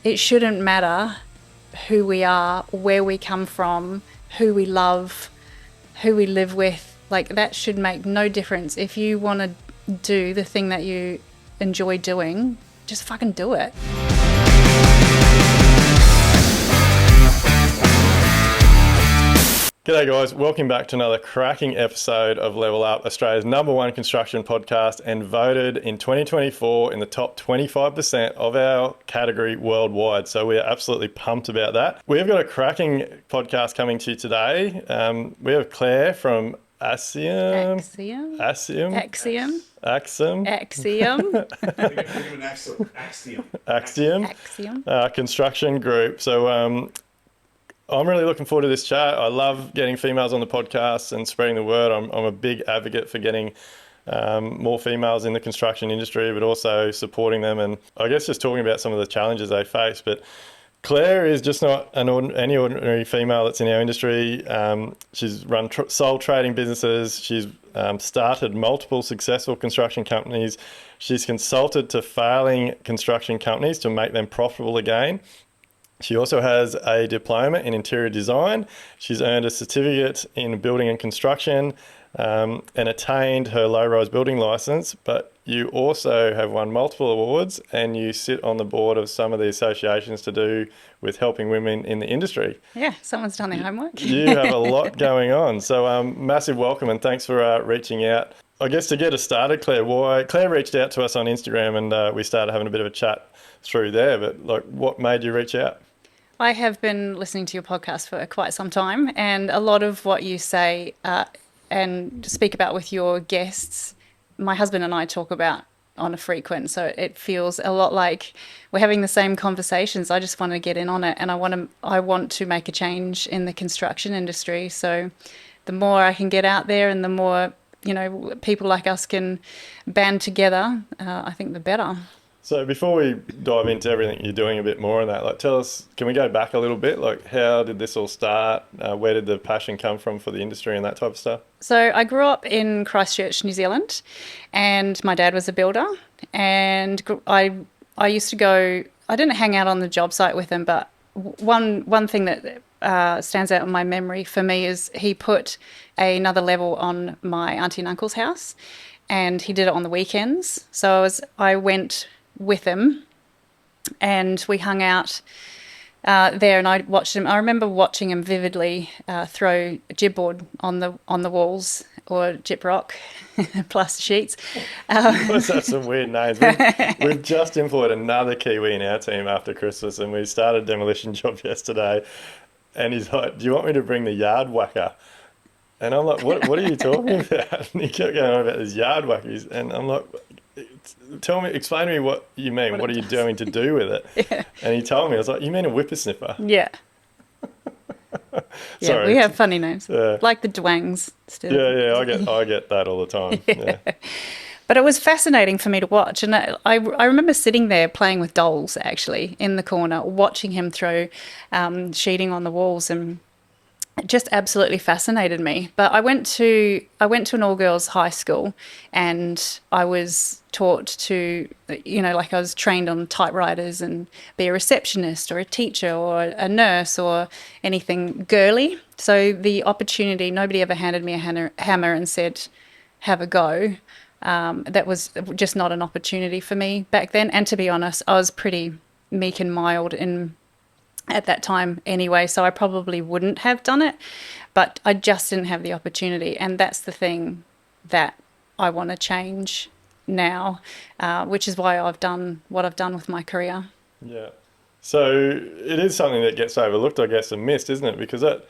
it shouldn't matter who we are, where we come from, who we love, who we live with. Like, that should make no difference. If you want to do the thing that you enjoy doing, just fucking do it. G'day guys, welcome back to another cracking episode of Level Up, Australia's #1 construction podcast, and voted in 2024 in the top 25% of our category worldwide. So we are absolutely pumped about that. We've got a cracking podcast coming to you today. We have Claire from Axiom. Construction Group. So I'm really looking forward to this chat. I love getting females on the podcast and spreading the word. I'm a big advocate for getting more females in the construction industry, but also supporting them and I guess just talking about some of the challenges they face. But Claire is just not any ordinary female that's in our industry. She's run sole trading businesses. She's started multiple successful construction companies. She's consulted to failing construction companies to make them profitable again. She also has a diploma in interior design. She's earned a certificate in building and construction and attained her low-rise building license. But you also have won multiple awards and you sit on the board of some of the associations to do with helping women in the industry. Yeah, someone's done their homework. You have a lot going on. So massive welcome and thanks for reaching out. I guess to get us started, Claire reached out to us on Instagram and we started having a bit of a chat through there. But like, what made you reach out? I have been listening to your podcast for quite some time, and a lot of what you say and speak about with your guests, my husband and I talk about on a frequent, so it feels a lot like we're having the same conversations. I just want to get in on it, and I want to make a change in the construction industry. So the more I can get out there and the more, people like us can band together, I think the better. So before we dive into everything you're doing a bit more on that, tell us, can we go back a little bit? How did this all start? Where did the passion come from for the industry and that type of stuff? So I grew up in Christchurch, New Zealand, and my dad was a builder. And I used to go, I didn't hang out on the job site with him, but one thing that stands out in my memory for me is he put another level on my auntie and uncle's house, and he did it on the weekends. So I went with him and we hung out there, and I watched him. I remember watching him vividly throw gypboard on the walls, or gyprock, plaster sheets. That's some weird names. We've just employed another Kiwi in our team after Christmas, and we started a demolition job yesterday, and he's like, do you want me to bring the yard whacker? And I'm like, what are you talking about? And he kept going on about these yard whackers, and I'm like, explain to me what you mean. What are you doing to do with it? Yeah. And he told me, I was like, you mean a whippersnipper? Yeah. Sorry. We have funny names, like the Duaynes still. Yeah, I get that all the time. Yeah. But it was fascinating for me to watch, and I remember sitting there playing with dolls, actually, in the corner, watching him throw sheeting on the walls, and it just absolutely fascinated me. But I went to an all-girls high school, and I was taught to, I was trained on typewriters and be a receptionist or a teacher or a nurse or anything girly. So the opportunity, nobody ever handed me a hammer and said, have a go. That was just not an opportunity for me back then. And to be honest, I was pretty meek and mild at that time anyway, so I probably wouldn't have done it, but I just didn't have the opportunity. And that's the thing that I want to change now, which is why I've done what I've done with my career. Yeah. So it is something that gets overlooked, I guess, and missed, isn't it? Because that,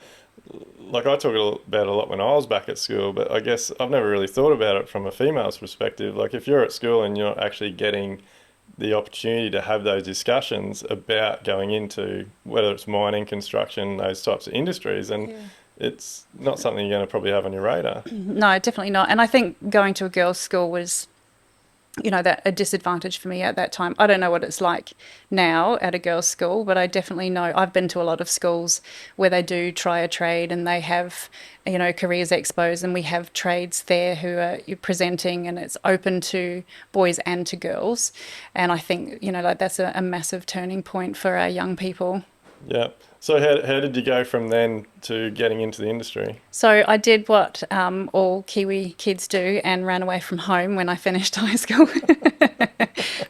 I talk about a lot when I was back at school, but I guess I've never really thought about it from a female's perspective. If you're at school and you're not actually getting the opportunity to have those discussions about going into whether it's mining, construction, those types of industries, and it's not something you're going to probably have on your radar. No, definitely not. And I think going to a girls' school was you know, that a disadvantage for me at that time. I don't know what it's like now at a girls' school, but I definitely know I've been to a lot of schools where they do try a trade and they have, you know, careers expos, and we have trades there who are presenting, and it's open to boys and to girls. And I think, you know, like that's a massive turning point for our young people. Yeah. So how did you go from then to getting into the industry? So I did what all Kiwi kids do and ran away from home when I finished high school.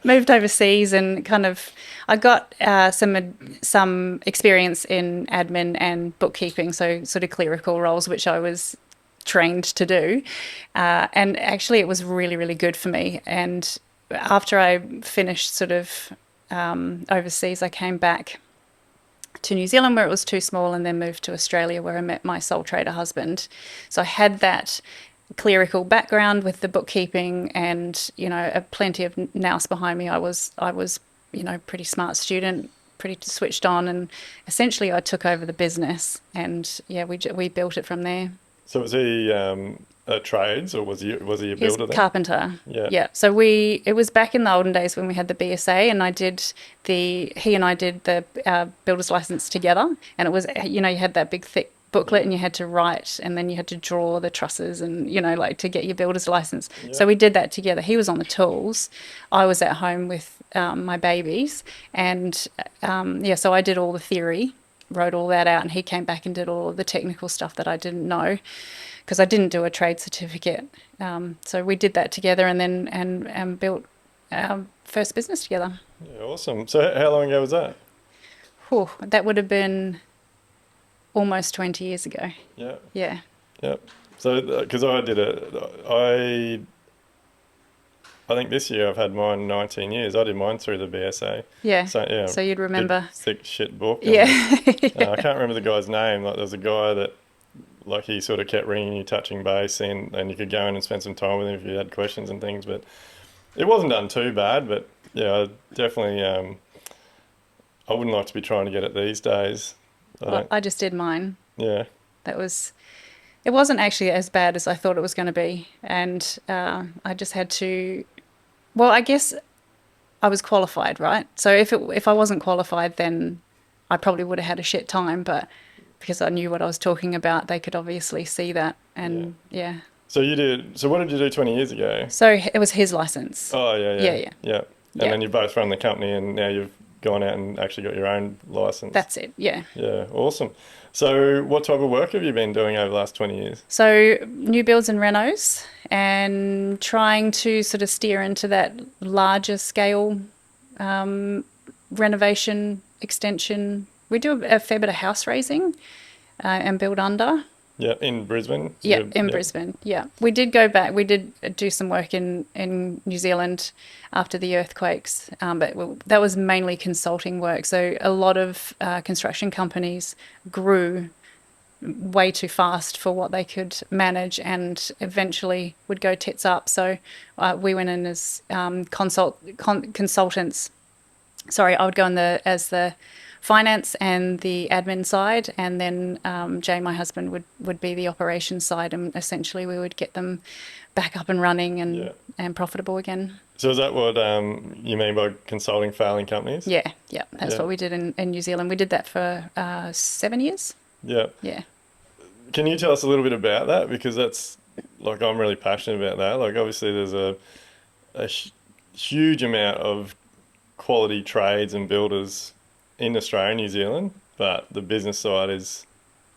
Moved overseas and kind of, I got some experience in admin and bookkeeping, so sort of clerical roles, which I was trained to do. And actually, it was really, really good for me. And after I finished sort of overseas, I came back to New Zealand where it was too small, and then moved to Australia where I met my sole trader husband. So I had that clerical background with the bookkeeping and, you know, plenty of nous behind me. I was, you know, pretty smart student, pretty switched on, and essentially I took over the business, and yeah, we built it from there. So was he a trades, or was he a He was builder then? carpenter. Yeah. Yeah. So it was back in the olden days when we had the BSA, and he and I did the builder's license together. And it was, you know, you had that big thick booklet and you had to write, and then you had to draw the trusses and, you know, like to get your builder's license. Yeah. So we did that together. He was on the tools. I was at home with my babies. And yeah, so I did all the theory, wrote all that out, and he came back and did all of the technical stuff that I didn't know because I didn't do a trade certificate. So we did that together, and then and built our first business together. Yeah, awesome. So how long ago was that? Whew, that would have been almost 20 years ago. Yeah. Yeah. Yeah. So because I did it, I think this year I've had mine 19 years. I did mine through the BSA. Yeah. So yeah. So you'd Big, remember. thick shit book. Yeah. I can't remember the guy's name. Like there was a guy that, like, he sort of kept ringing you, touching base, and you could go in and spend some time with him if you had questions and things. But it wasn't done too bad. But yeah, I definitely, I wouldn't like to be trying to get it these days. I Well, don't. I just did mine. Yeah. That was, it wasn't actually as bad as I thought it was going to be. And I just had to, well, I guess I was qualified, right? So if I wasn't qualified, then I probably would have had a shit time. But because I knew what I was talking about, they could obviously see that. Yeah. And yeah. So you did. So what did you do 20 years ago? So it was his license. Oh yeah, Yeah, yeah, yeah. yeah. And Yeah. then you both run the company, and now you've gone out and actually got your own license. That's it. Yeah. Yeah, awesome. So what type of work have you been doing over the last 20 years? So new builds and renos, and trying to sort of steer into that larger scale renovation extension. We do a fair bit of house raising and build under. Yeah, in Brisbane. So Yeah, in Brisbane. Yeah, we did go back. We did do some work in New Zealand after the earthquakes, but that was mainly consulting work. So a lot of construction companies grew way too fast for what they could manage, and eventually would go tits up. So we went in as consultants. Sorry, I would go in as the finance and the admin side, and then Jay, my husband, would be the operations side, and essentially we would get them back up and running and Yeah. and profitable again. So is that what you mean by consulting failing companies? Yeah, yeah, that's Yeah. what we did in New Zealand. We did that for 7 years. Yeah. Yeah. Can you tell us a little bit about that? Because that's, like, I'm really passionate about that. Like, obviously there's a huge amount of quality trades and builders in Australia and New Zealand, but the business side is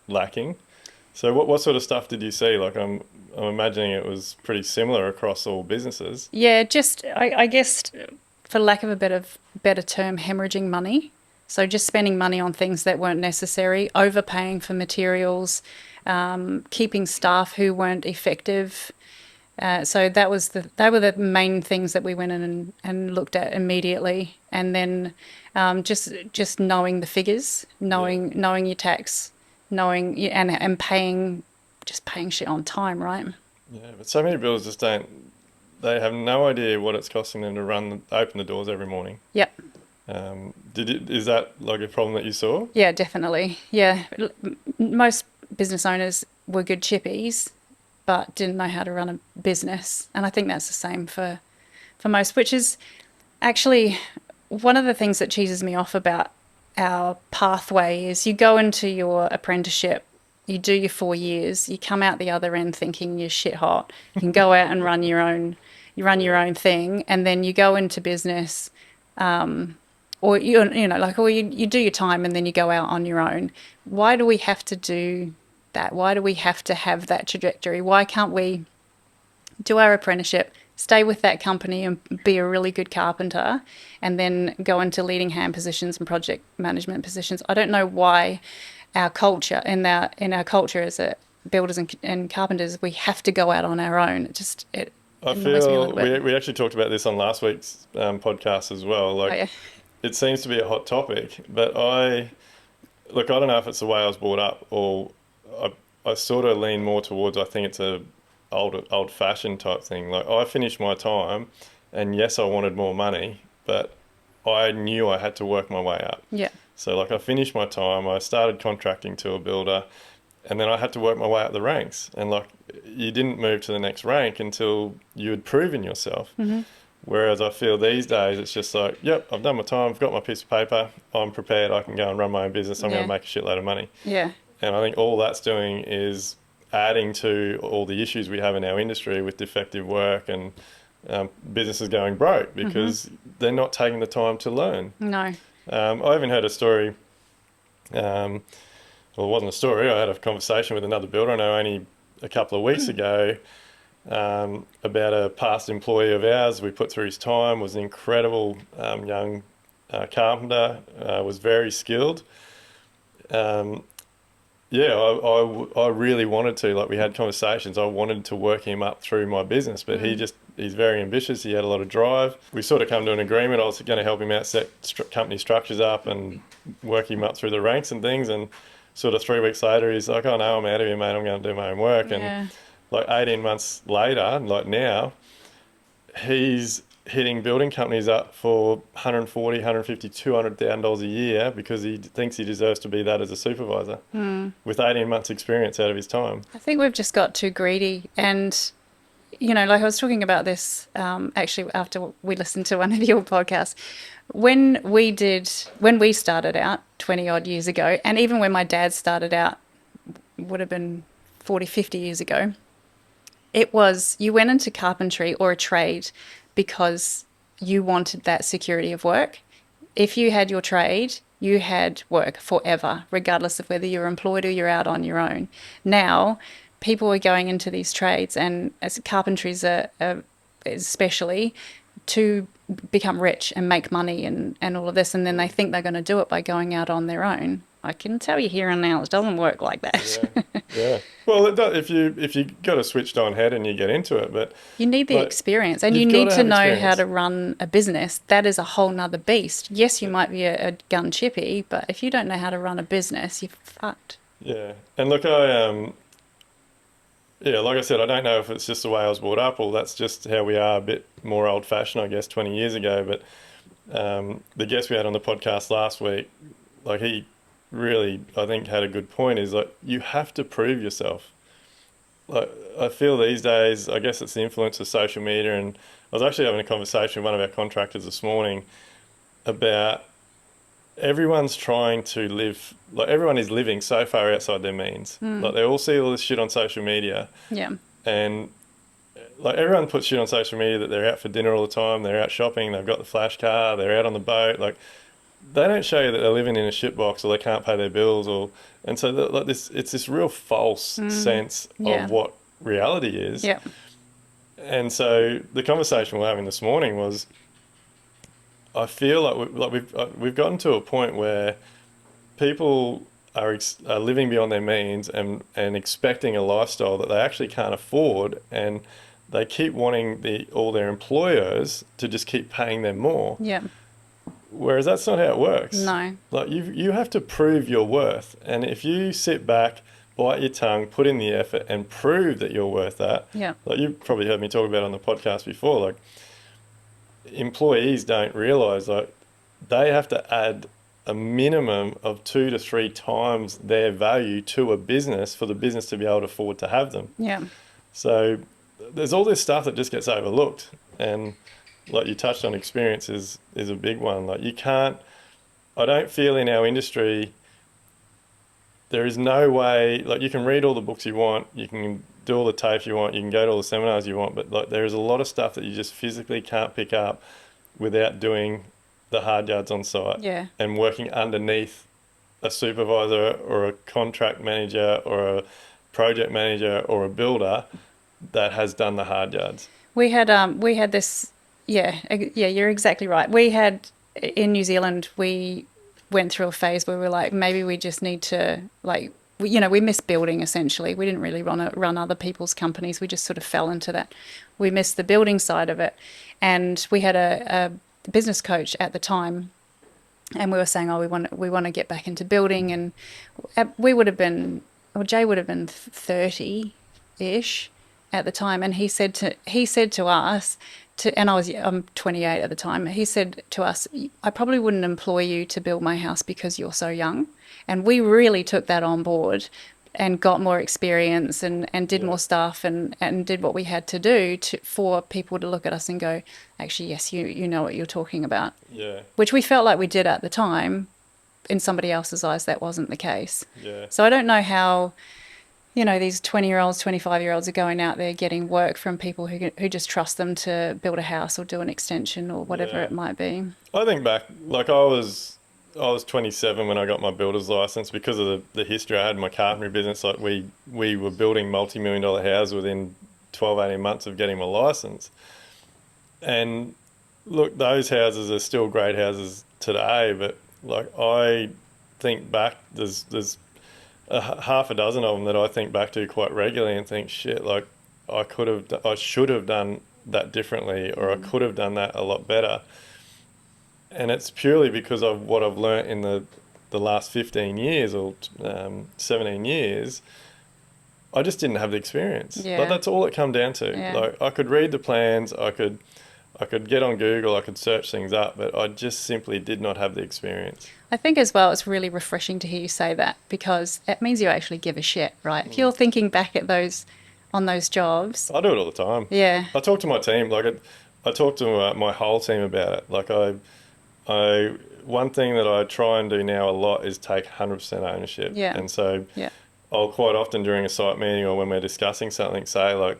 lacking. So what sort of stuff did you see? Like, I'm imagining it was pretty similar across all businesses. Yeah, just I guess, for lack of a better term, hemorrhaging money. So just spending money on things that weren't necessary, overpaying for materials, keeping staff who weren't effective. So they were the main things that we went in and looked at immediately, and then just knowing the figures, knowing your tax, knowing and paying shit on time, right? Yeah, but so many builders just don't. They have no idea what it's costing them to open the doors every morning. Yep. Is that like a problem that you saw? Yeah, definitely. Yeah, most business owners were good chippies, but didn't know how to run a business, and I think that's the same for for most, which is actually one of the things that cheeses me off about our pathway is you go into your apprenticeship, you do your 4 years, you come out the other end thinking you're shit hot. You can go out and run your own, you run your own thing, and then you go into business, or you do your time and then you go out on your own. Why do we have to do that? Why do we have to have that trajectory? Why can't we do our apprenticeship, stay with that company and be a really good carpenter, and then go into leading hand positions and project management positions? I don't know why our culture in our culture as a builders and carpenters, we have to go out on our own. It I annoys me a feel little bit. we actually talked about this on last week's podcast as well. Oh, Like, yeah. it seems to be a hot topic, but I don't know if it's the way I was brought up, or I sort of lean more towards, I think it's a old fashioned type thing. Like, I finished my time, and yes, I wanted more money, but I knew I had to work my way up. Yeah. So like, I finished my time, I started contracting to a builder, and then I had to work my way up the ranks. And like, you didn't move to the next rank until you had proven yourself. Mm-hmm. Whereas I feel these days it's just like, yep, I've done my time, I've got my piece of paper, I'm prepared, I can go and run my own business, I'm going Yeah. to make a shitload of money. Yeah. And I think all that's doing is adding to all the issues we have in our industry with defective work and businesses going broke because they're not taking the time to learn. No. I even heard a story, well, it wasn't a story, I had a conversation with another builder I know only a couple of weeks ago, about a past employee of ours. We put through his time, was an incredible young carpenter, was very skilled. Yeah, I really wanted to, like, we had conversations, I wanted to work him up through my business, but he's very ambitious, he had a lot of drive. We sort of come to an agreement, I was going to help him out, set company structures up and work him up through the ranks and things, and sort of 3 weeks later he's like, oh no, I'm out of here, mate, I'm going to do my own work. Yeah. And like 18 months later, like now, he's hitting building companies up for 140, 150, $200,000 a year because he thinks he deserves to be that as a supervisor with 18 months experience out of his time. I think we've just got too greedy. And, like I was talking about this actually after we listened to one of your podcasts. When we started out 20 odd years ago, and even when my dad started out, would have been 40, 50 years ago, it was you went into carpentry or a trade because you wanted that security of work. If you had your trade, you had work forever, regardless of whether you're employed or you're out on your own. Now, people are going into these trades, and as carpentries are especially, to become rich and make money and all of this, and then they think they're going to do it by going out on their own. I can tell you here and now, it doesn't work like that. Yeah. Well, it does, if you got a switched on head and you get into it, but you need the experience, and you need to know how to run a business. That is a whole nother beast. Yes, you might be a gun chippy, but if you don't know how to run a business, you're fucked. Yeah. And look, like I said, I don't know if it's just the way I was brought up or that's just how we are, a bit more old fashioned, I guess, 20 years ago. But the guest we had on the podcast last week, like, he really, I think, had a good point, is like, you have to prove yourself. Like, I feel these days, I guess it's the influence of social media, and I was actually having a conversation with one of our contractors this morning about everyone's trying to live, like, everyone is living so far outside their means. Like, they all see all this shit on social media. Yeah. And like, everyone puts shit on social media that they're out for dinner all the time, they're out shopping, they've got the flash car, they're out on the boat. Like, they don't show you that they're living in a shitbox or they can't pay their bills, and so like it's this real false sense of what reality is. Yeah. And so the conversation we're having this morning was, I feel like we've gotten to a point where people are living beyond their means and expecting a lifestyle that they actually can't afford, and they keep wanting all their employers to just keep paying them more. Yeah. Whereas that's not how it works. No. Like, you have to prove your worth. And if you sit back, bite your tongue, put in the effort and prove that you're worth that. Yeah. Like, you've probably heard me talk about on the podcast before, like, employees don't realise, like, they have to add a minimum of 2 to 3 times their value to a business for the business to be able to afford to have them. Yeah. So there's all this stuff that just gets overlooked. And like you touched on, experience is a big one. Like you can't, I don't feel in our industry, there is no way, like you can read all the books you want, you can do all the TAFE you want, you can go to all the seminars you want, but like there is a lot of stuff that you just physically can't pick up without doing the hard yards on site Yeah. and working underneath a supervisor or a contract manager or a project manager or a builder that has done the hard yards. We had this, yeah, you're exactly right. We had in New Zealand, we went through a phase where we were like, maybe we just need to like, we missed building essentially. We didn't really want to run other people's companies. We just sort of fell into that. We missed the building side of it, and we had a business coach at the time, and we were saying, oh, we want to get back into building, and we would have been, or Jay would have been 30-ish at the time, and he said to us, and I'm 28 at the time. He said to us, I probably wouldn't employ you to build my house because you're so young, and we really took that on board and got more experience and did Yeah. more stuff and did what we had to do for people to look at us and go, actually, yes, you know what you're talking about, Yeah. which we felt like we did at the time. In somebody else's eyes, that wasn't the case. Yeah. So I don't know how, these 20-year-olds, 25-year-olds are going out there getting work from people who just trust them to build a house or do an extension or whatever Yeah. it might be. I think back, like I was 27 when I got my builder's license because of the history I had in my carpentry business. Like we were building multi-million-dollar houses within 12, 18 months of getting my license. And look, those houses are still great houses today, but like I think back, there's half a dozen of them that I think back to quite regularly and think, shit, like I should have done that differently, or I could have done that a lot better. And it's purely because of what I've learnt in the last 15 years or 17 years. I just didn't have the experience. Yeah. Like that's all it come down to. Yeah. Like I could read the plans, I could get on Google, I could search things up, but I just simply did not have the experience. I think as well, it's really refreshing to hear you say that, because it means you actually give a shit, right? If you're thinking back at on those jobs, I do it all the time. yeah, I talk to my team, like I talk to my whole team about it. Like one thing that I try and do now a lot is take 100% ownership. Yeah. And so yeah, I'll quite often during a site meeting or when we're discussing something say like,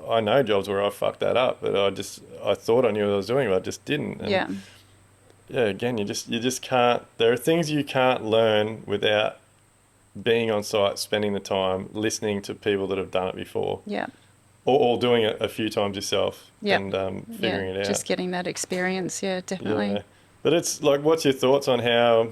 I know jobs where I fucked that up, but I thought I knew what I was doing, but I just didn't. And yeah, yeah, again, you just can't. There are things you can't learn without being on site, spending the time, listening to people that have done it before, yeah, or doing it a few times yourself yeah, and yeah. figuring it out. Just getting that experience, yeah, definitely. Yeah, but it's like, what's your thoughts on how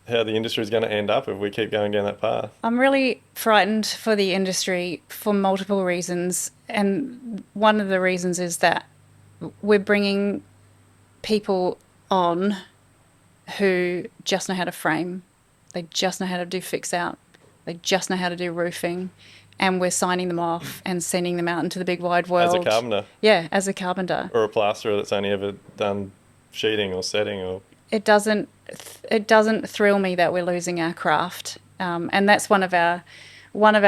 the industry is going to end up if we keep going down that path? I'm really frightened for the industry for multiple reasons, and one of the reasons is that we're bringing people on who just know how to frame, they just know how to do fix out, they just know how to do roofing, and we're signing them off and sending them out into the big wide world. As a carpenter Yeah, as a carpenter. or a plasterer that's only ever done sheeting or setting or It doesn't thrill me that we're losing our craft, and that's one of our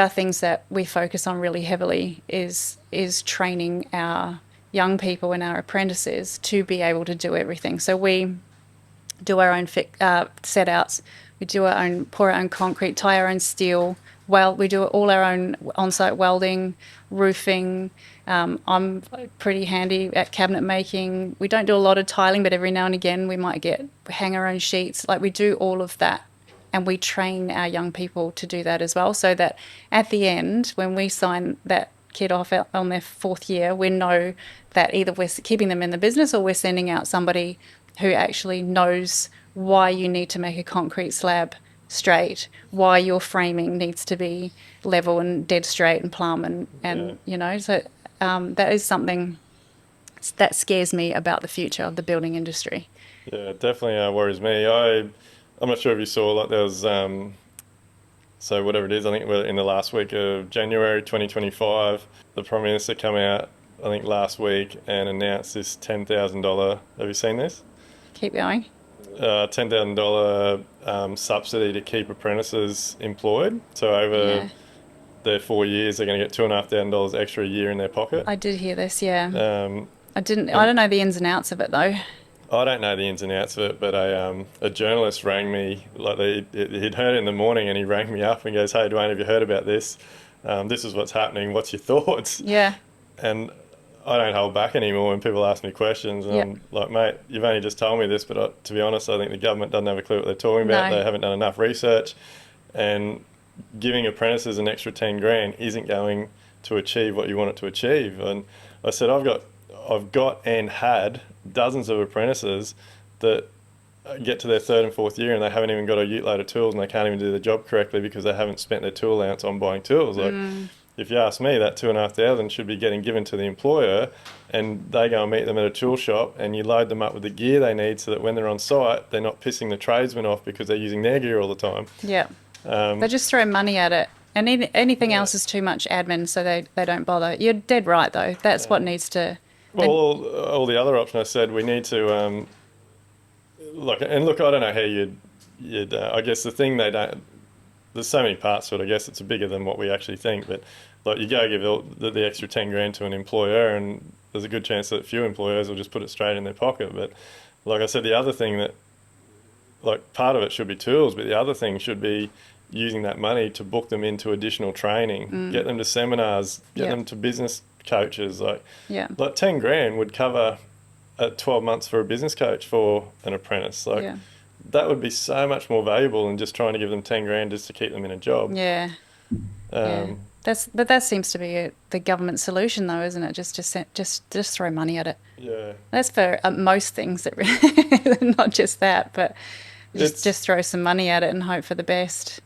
things that we focus on really heavily is training our young people and our apprentices to be able to do everything. So we do our own set outs, we pour our own concrete, tie our own steel. Well, we do all our own on-site welding, roofing. I'm pretty handy at cabinet making. We don't do a lot of tiling, but every now and again we might hang our own sheets. Like we do all of that, and we train our young people to do that as well, so that at the end, when we sign that kid off on their 4th year, we know that either we're keeping them in the business or we're sending out somebody who actually knows why you need to make a concrete slab straight, why your framing needs to be level and dead straight and plumb, and so that is something that scares me about the future of the building industry. yeah, it definitely worries me. I'm not sure if you saw, like there was so whatever it is, I think we're in the last week of January 2025, the Prime Minister came out, I think last week, and announced this $10,000, have you seen this? Keep going. $10,000 subsidy to keep apprentices employed. So over their 4 years, they're going to get $2,500 extra a year in their pocket. I did hear this, yeah. I don't know the ins and outs of it though. I don't know the ins and outs of it, but a journalist rang me, like he'd heard it in the morning, and he rang me up and goes, "Hey, Duayne, have you heard about this? This is what's happening. What's your thoughts?" Yeah. And I don't hold back anymore when people ask me questions. And Yeah. I'm like, "Mate, you've only just told me this, but to be honest, I think the government doesn't have a clue what they're talking about. No. They haven't done enough research, and giving apprentices an extra 10 grand isn't going to achieve what you want it to achieve." And I said, I've got and had dozens of apprentices that get to their third and fourth year and they haven't even got a ute load of tools and they can't even do the job correctly because they haven't spent their tool allowance on buying tools. Like, if you ask me, that 2,500 should be getting given to the employer, and they go and meet them at a tool shop, and you load them up with the gear they need so that when they're on site, they're not pissing the tradesmen off because they're using their gear all the time. Yeah. They just throw money at it. And anything else is too much admin, so they don't bother. You're dead right, though. That's what needs to... Well, all the other options I said, we need to look. I don't know how you'd. I guess the thing they don't. There's so many parts to it. I guess it's bigger than what we actually think. But like, you go give the extra 10 grand to an employer, and there's a good chance that a few employers will just put it straight in their pocket. But like I said, the other thing that, like, part of it should be tools, but the other thing should be using that money to book them into additional training, get them to seminars, get them to business coaches. Like 10 grand would cover 12 months for a business coach for an apprentice. Like, that would be so much more valuable than just trying to give them 10 grand just to keep them in a job. Yeah. That seems to be the government solution, though, isn't it? Just throw money at it. Yeah. That's for most things, not just that, but just throw some money at it and hope for the best.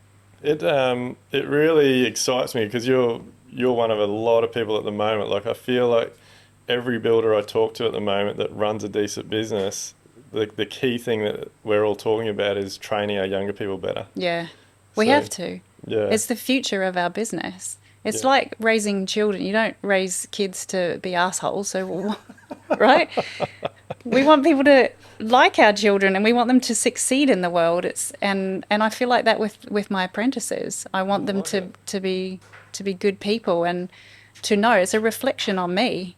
It really excites me because you're one of a lot of people at the moment. Like, I feel like every builder I talk to at the moment that runs a decent business, the key thing that we're all talking about is training our younger people better. Yeah, we have to. Yeah. It's the future of our business. It's like raising children. You don't raise kids to be assholes, so right? We want people to like our children and we want them to succeed in the world. And I feel like that with my apprentices. I want them to be good people and to know it's a reflection on me.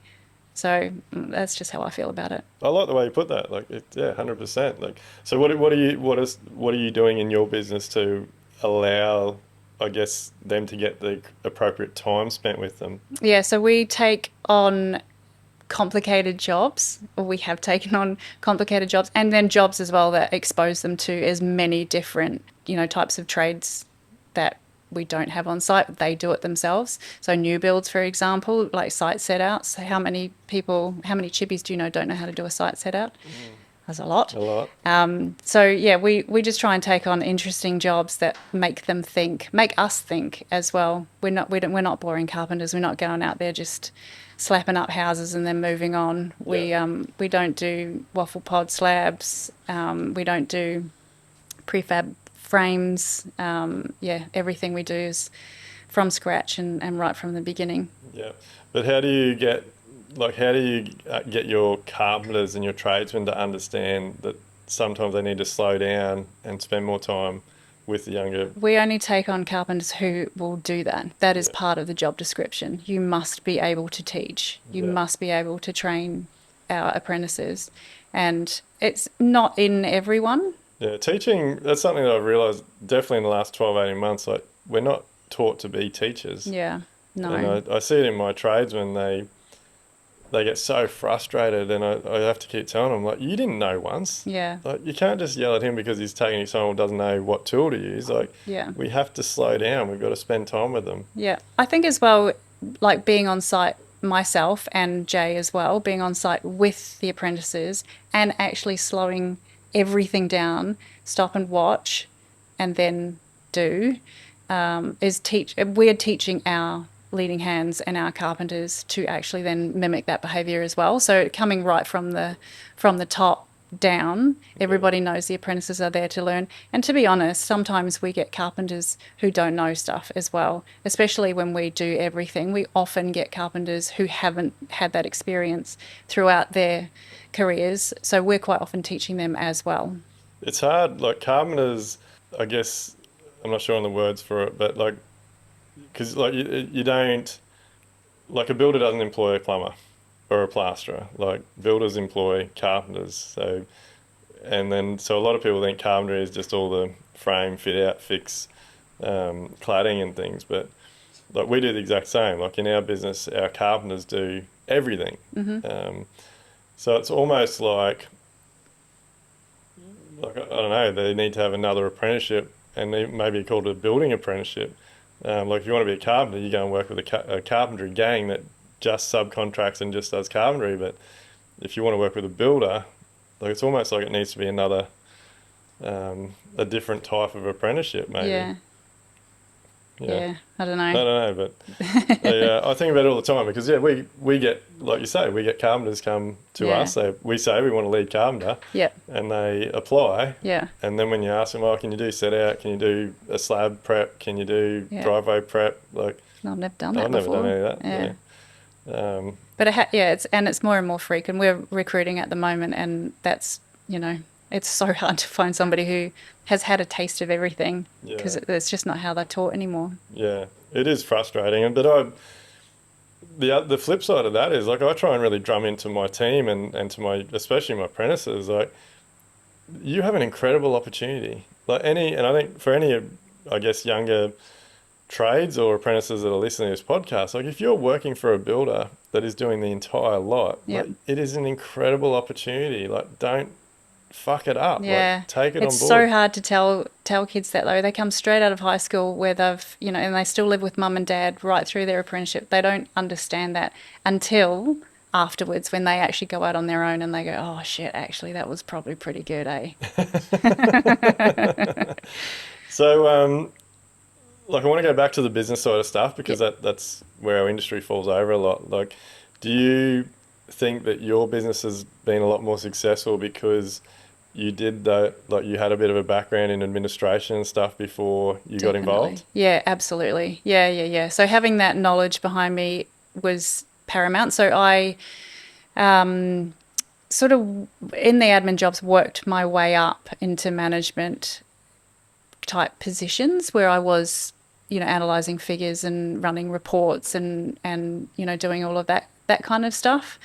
So that's just how I feel about it. I like the way you put that. Like, 100%. Like, so what are you doing in your business to allow, I guess, them to get the appropriate time spent with them? Yeah, so we take on complicated jobs, or we have taken on complicated jobs, and then jobs as well that expose them to as many different, types of trades that we don't have on site. They do it themselves. So new builds, for example, like site set outs. So how many chippies do you know don't know how to do a site set out? There's a lot. A lot. So yeah, we just try and take on interesting jobs that make us think as well. We're not boring carpenters. We're not going out there just slapping up houses and then moving on. We don't do waffle pod slabs. We don't do prefab frames. Everything we do is from scratch and right from the beginning. Yeah, but how do you get your carpenters and your tradesmen to understand that sometimes they need to slow down and spend more time with the younger? We only take on carpenters who will do that. That is part of the job description. You must be able to teach. You must be able to train our apprentices. And it's not in everyone. Yeah, teaching, that's something that I've realised definitely in the last 12, 18 months. Like, we're not taught to be teachers. Yeah, no. And I see it in my tradesmen. They get so frustrated, and I have to keep telling them, like, you didn't know once. Yeah. Like, you can't just yell at him because he's taking his time or doesn't know what tool to use. Like, we have to slow down. We've got to spend time with them. Yeah. I think as well, like being on site myself and Jay as well, being on site with the apprentices and actually slowing everything down, stop and watch, and then do, we're teaching our leading hands and our carpenters to actually then mimic that behaviour as well. So coming right from the top down, everybody knows the apprentices are there to learn. And to be honest, sometimes we get carpenters who don't know stuff as well, especially when we do everything. We often get carpenters who haven't had that experience throughout their careers, so we're quite often teaching them as well. It's hard, like carpenters, I guess, I'm not sure on the words for it, but like, because like you don't, like a builder doesn't employ a plumber. or a plasterer. Like builders employ carpenters, so so a lot of people think carpentry is just all the frame, fit out, fix, cladding and things, but like we do the exact same. Like in our business, our carpenters do everything. So it's almost like I don't know, they need to have another apprenticeship, and they maybe called it a building apprenticeship. Like if you want to be a carpenter, you go and work with a carpentry gang that just subcontracts and just does carpentry. But if you want to work with a builder, like it's almost like it needs to be another, a different type of apprenticeship, maybe. Yeah. Yeah. I don't I know. don't know, but I think about it all the time because we get, like you say, we get carpenters come to Yeah. us. We say we want a lead carpenter, Yep. and they apply. Yeah. And then when you ask them, oh, can you do set out? Can you do a slab prep? Can you do Yeah. driveway prep? Like I've never done that I've never before. done any of that. Yeah. Yeah. But it's more and more frequent. We're recruiting at the moment, and that's, it's so hard to find somebody who has had a taste of everything because Yeah. it's just not how they're taught anymore. Yeah, it is frustrating. But the flip side of that is like I try and really drum into my team and to my, especially my apprentices, like you have an incredible opportunity. And I think for any of, I guess, younger trades or apprentices that are listening to this podcast, like if you're working for a builder that is doing the entire lot, Yep. like it is an incredible opportunity. Like don't fuck it up. Yeah. Like take it It's on board. so hard to tell kids that though. They come straight out of high school where they've, and they still live with mum and dad right through their apprenticeship. They don't understand that until afterwards when they actually go out on their own and they go, oh shit, actually that was probably pretty good, eh? So, like I want to go back to the business side of stuff because Yep. that's where our industry falls over a lot. Like, do you think that your business has been a lot more successful because you did that, like you had a bit of a background in administration and stuff before you got involved? Yeah, absolutely. Yeah. So having that knowledge behind me was paramount. So I sort of in the admin jobs worked my way up into management type positions where I was, analysing figures and running reports and doing all of that kind of stuff.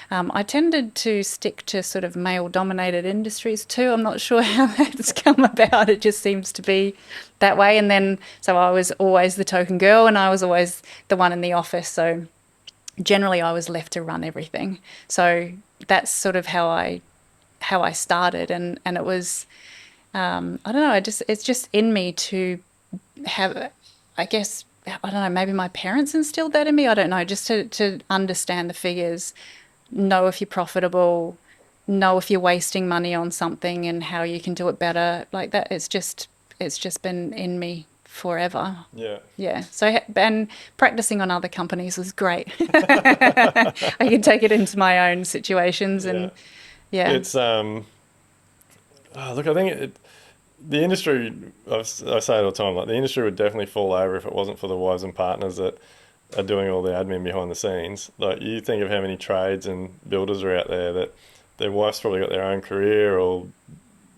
I tended to stick to sort of male-dominated industries too. I'm not sure how that's come about. It just seems to be that way. And then, so I was always the token girl and I was always the one in the office. So generally I was left to run everything. So that's sort of how I started. And it was, I don't know, it's just in me to have, I guess, I don't know, maybe my parents instilled that in me. I don't know, just to understand the figures, know if you're profitable, know if you're wasting money on something and how you can do it better. Like that, it's just been in me forever. Yeah. Yeah. So, and practicing on other companies was great. I can take it into my own situations and yeah. It's look, I think the industry, I say it all the time, like the industry would definitely fall over if it wasn't for the wives and partners that are doing all the admin behind the scenes. Like you think of how many trades and builders are out there that their wife's probably got their own career or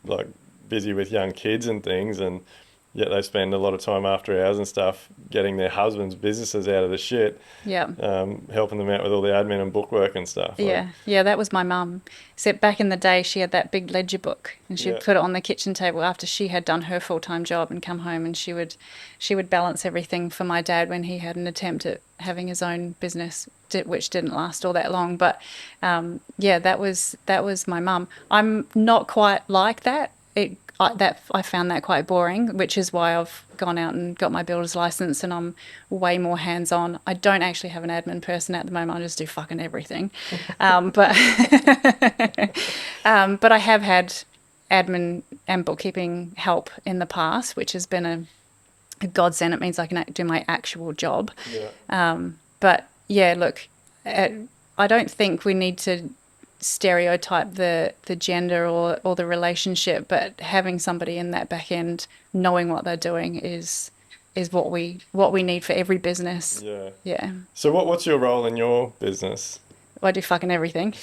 like busy with young kids and things, and yet they spend a lot of time after hours and stuff getting their husbands' businesses out of the shit. Yeah. Helping them out with all the admin and bookwork and stuff. Yeah, that was my mum. Except back in the day, she had that big ledger book, and she'd put it on the kitchen table after she had done her full-time job, and come home, and she would balance everything for my dad when he had an attempt at having his own business, which didn't last all that long. But that was my mum. I'm not quite like that. I found that quite boring, which is why I've gone out and got my builder's license and I'm way more hands-on. I don't actually have an admin person at the moment. I just do fucking everything. But I have had admin and bookkeeping help in the past, which has been a godsend. It means I can do my actual job. Yeah. But yeah, look, I don't think we need to stereotype the gender or the relationship, but having somebody in that back end knowing what they're doing is what we need for every business. Yeah. So what's your role in your business? I do fucking everything.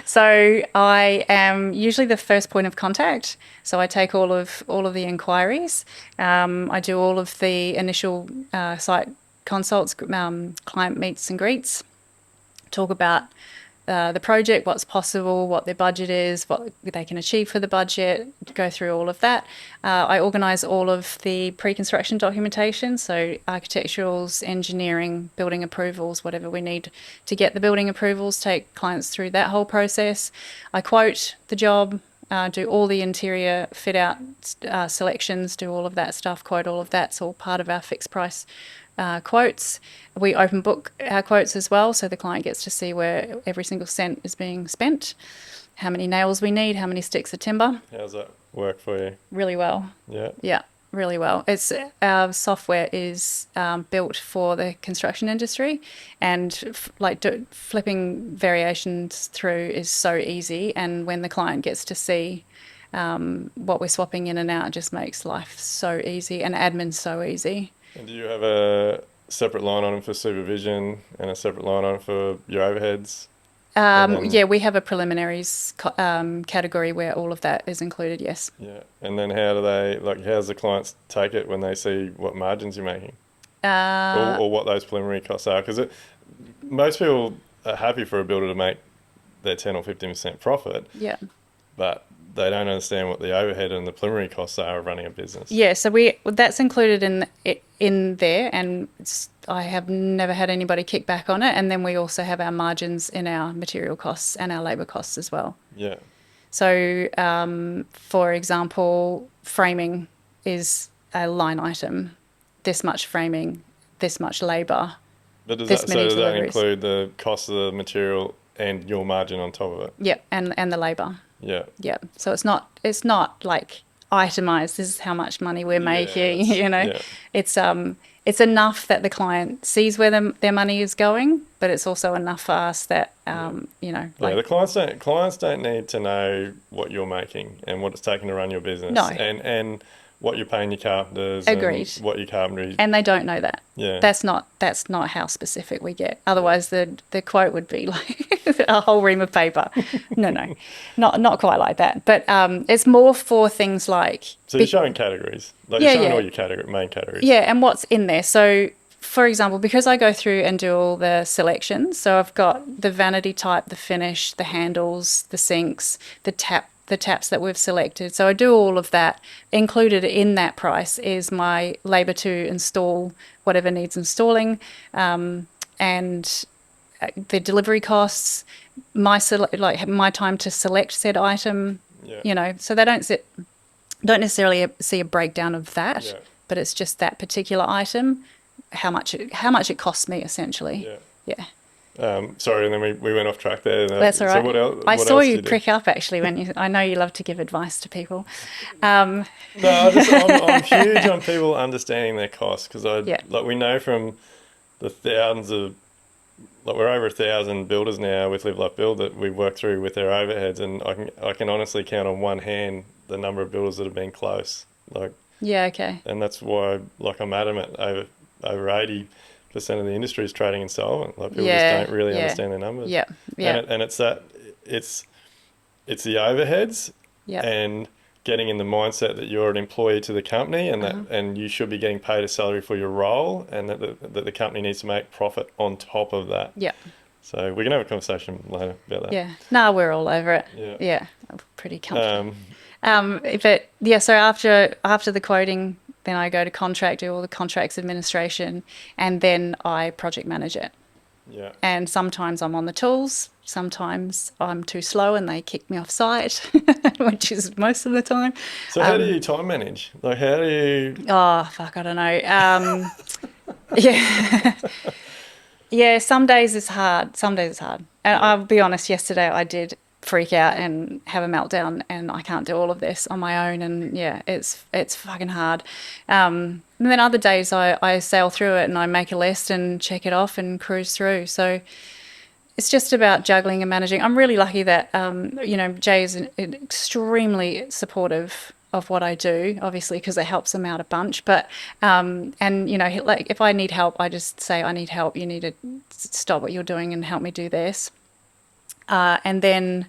So I am usually the first point of contact. So I take all of the inquiries. I do all of the initial site consults, client meets and greets. talk about the project, what's possible, what their budget is, what they can achieve for the budget, go through all of that. I organise all of the pre-construction documentation, so architecturals, engineering, building approvals, whatever we need to get the building approvals, take clients through that whole process. I quote the job, do all the interior fit out selections, do all of that stuff, quote all of that. It's all part of our fixed price quotes. We open book our quotes as well, so the client gets to see where every single cent is being spent, how many nails we need, how many sticks of timber. How's that work for you? Really well. Yeah. Yeah, really well. It's our software is built for the construction industry, and flipping variations through is so easy. And when the client gets to see what we're swapping in and out, it just makes life so easy, and admin so easy. And do you have a separate line item for supervision and a separate line item for your overheads? Yeah, we have a preliminaries category where all of that is included, yes. Yeah. And then how do they, like, how's the clients take it when they see what margins you're making? Or what those preliminary costs are? Because most people are happy for a builder to make their 10 or 15% profit, Yeah. but they don't understand what the overhead and the preliminary costs are of running a business. Yeah, so that's included in there, and I have never had anybody kick back on it. And then we also have our margins in our material costs and our labour costs as well. Yeah. So, for example, framing is a line item. This much framing, this much labour. But This does many that deliveries. include the cost of the material and your margin on top of it? Yep, and the labour. Yeah. Yep. So it's not like itemized. This is how much money we're making. it's- You know, yeah. it's enough that the client sees where their money is going, but it's also enough for us that you know, Yeah, the clients don't need to know what you're making and what it's taking to run your business. No. And what you're paying your carpenters. Agreed. And what your carpentry. and they don't know that. Yeah. That's not how specific we get. Otherwise, the quote would be like a whole ream of paper. No, not quite like that. But it's more for things like So you're showing categories. Like Yeah, you're showing yeah. all your main categories. yeah, and what's in there. So, for example, because I go through and do all the selections, so I've got the vanity type, the finish, the handles, the sinks, the taps that we've selected. So I do all of that. Included in that price is my labour to install whatever needs installing, and the delivery costs, my time to select said item. Yeah. You know, so they don't necessarily see a breakdown of that, Yeah. but it's just that particular item, how much it costs me essentially. Yeah. Yeah. Sorry, and then we went off track there. That's all right. So what else? I what saw else do you do? prick up actually when I know you love to give advice to people. No, I'm huge on people understanding their costs because Yeah. like we know from the thousands of, like we're over 1,000 builders now with Live Like Build that we've worked through with their overheads, and I can honestly count on one hand the number of builders that have been close. Like, Yeah. Okay. and that's why like I'm adamant over 80% of the industry is trading insolvent. Like people Yeah, just don't really yeah. understand their numbers. Yeah. Yeah. And it's the overheads Yeah. and getting in the mindset that you're an employee to the company and that and you should be getting paid a salary for your role, and that the company needs to make profit on top of that. Yeah. So we can have a conversation later about that. Yeah. No, we're all over it. Yeah. Yeah. I'm pretty comfortable. Um, But yeah, so after the quoting, then I go to contract, do all the contracts administration, and then I project manage it. yeah. And sometimes I'm on the tools, sometimes I'm too slow and they kick me off site, which is most of the time. So how do you time manage? Like how do you? Oh, fuck, I don't know. Yeah. Yeah, some days it's hard. Some days it's hard. And I'll be honest, yesterday I did freak out and have a meltdown, and I can't do all of this on my own, and yeah, it's fucking hard. And then other days I sail through it and I make a list and check it off and cruise through. So it's just about juggling and managing. I'm really lucky that you know, Jay is extremely supportive of what I do, obviously, because it helps them out a bunch. But and you know, like if I need help, I just say I need help. You need to stop what you're doing and help me do this. And then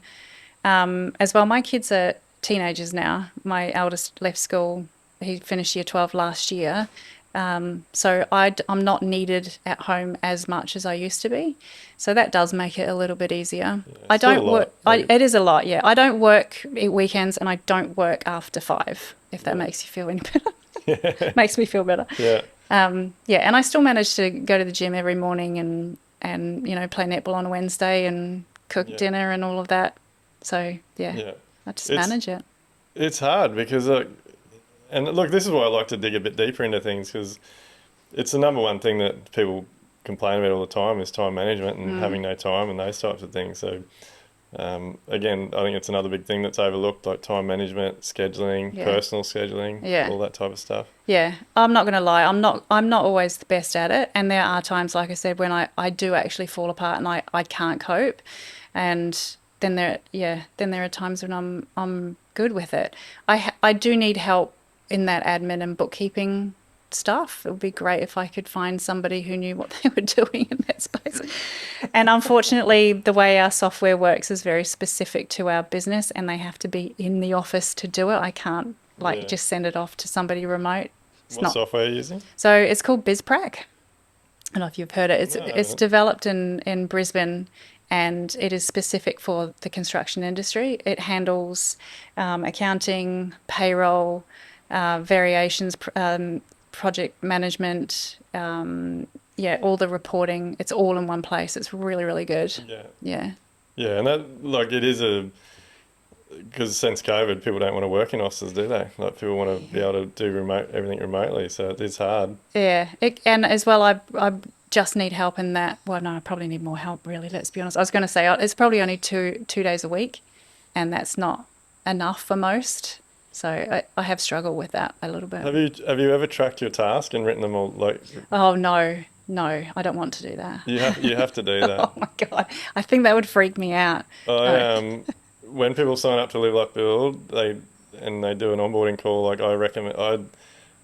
as well, my kids are teenagers now. My eldest left school. He finished year 12 last year. So I'm not needed at home as much as I used to be. So that does make it a little bit easier. I It's still a don't work, lot. Like, it is a lot, yeah. I don't work weekends and I don't work after 5, if that yeah. makes you feel any better. Makes me feel better. Yeah. Yeah, and I still manage to go to the gym every morning and play netball on a Wednesday and cook Yeah. dinner and all of that. So yeah, Yeah. I just It's manage it. it's hard because and look, this is why I like to dig a bit deeper into things because it's the number one thing that people complain about all the time is time management and having no time and those types of things. So again, I think it's another big thing that's overlooked, like time management, scheduling, Yeah, personal scheduling, yeah. all that type of stuff. Yeah, I'm not going to lie. I'm not always the best at it. And there are times, like I said, when I do actually fall apart and I can't cope. And then there are times when I'm good with it. I do need help in that admin and bookkeeping stuff. It would be great if I could find somebody who knew what they were doing in that space. And unfortunately, the way our software works is very specific to our business, and they have to be in the office to do it. I can't like Yeah. just send it off to somebody remote. It's What not. software are you using? So it's called BizPrac. I don't know if you've heard it. It's No, I it's haven't. developed in Brisbane, and it is specific for the construction industry. It handles accounting, payroll, variations, project management. Yeah, all the reporting. It's all in one place. It's really, really good. Yeah. Yeah. Yeah, and that like it is a because since COVID, people don't want to work in offices, do they? Like people want to be able to do remote everything remotely, so it is hard. Yeah, and as well, I just need help in that. Well, no, I probably need more help. Really, let's be honest. I was going to say it's probably only two days a week, and that's not enough for most. So I have struggled with that a little bit. Have you ever tracked your task and written them all? Like Oh no, no, I don't want to do that. you have to do that. Oh my God, I think that would freak me out. I No. when people sign up to Live Like Build, they do an onboarding call. Like I recommend,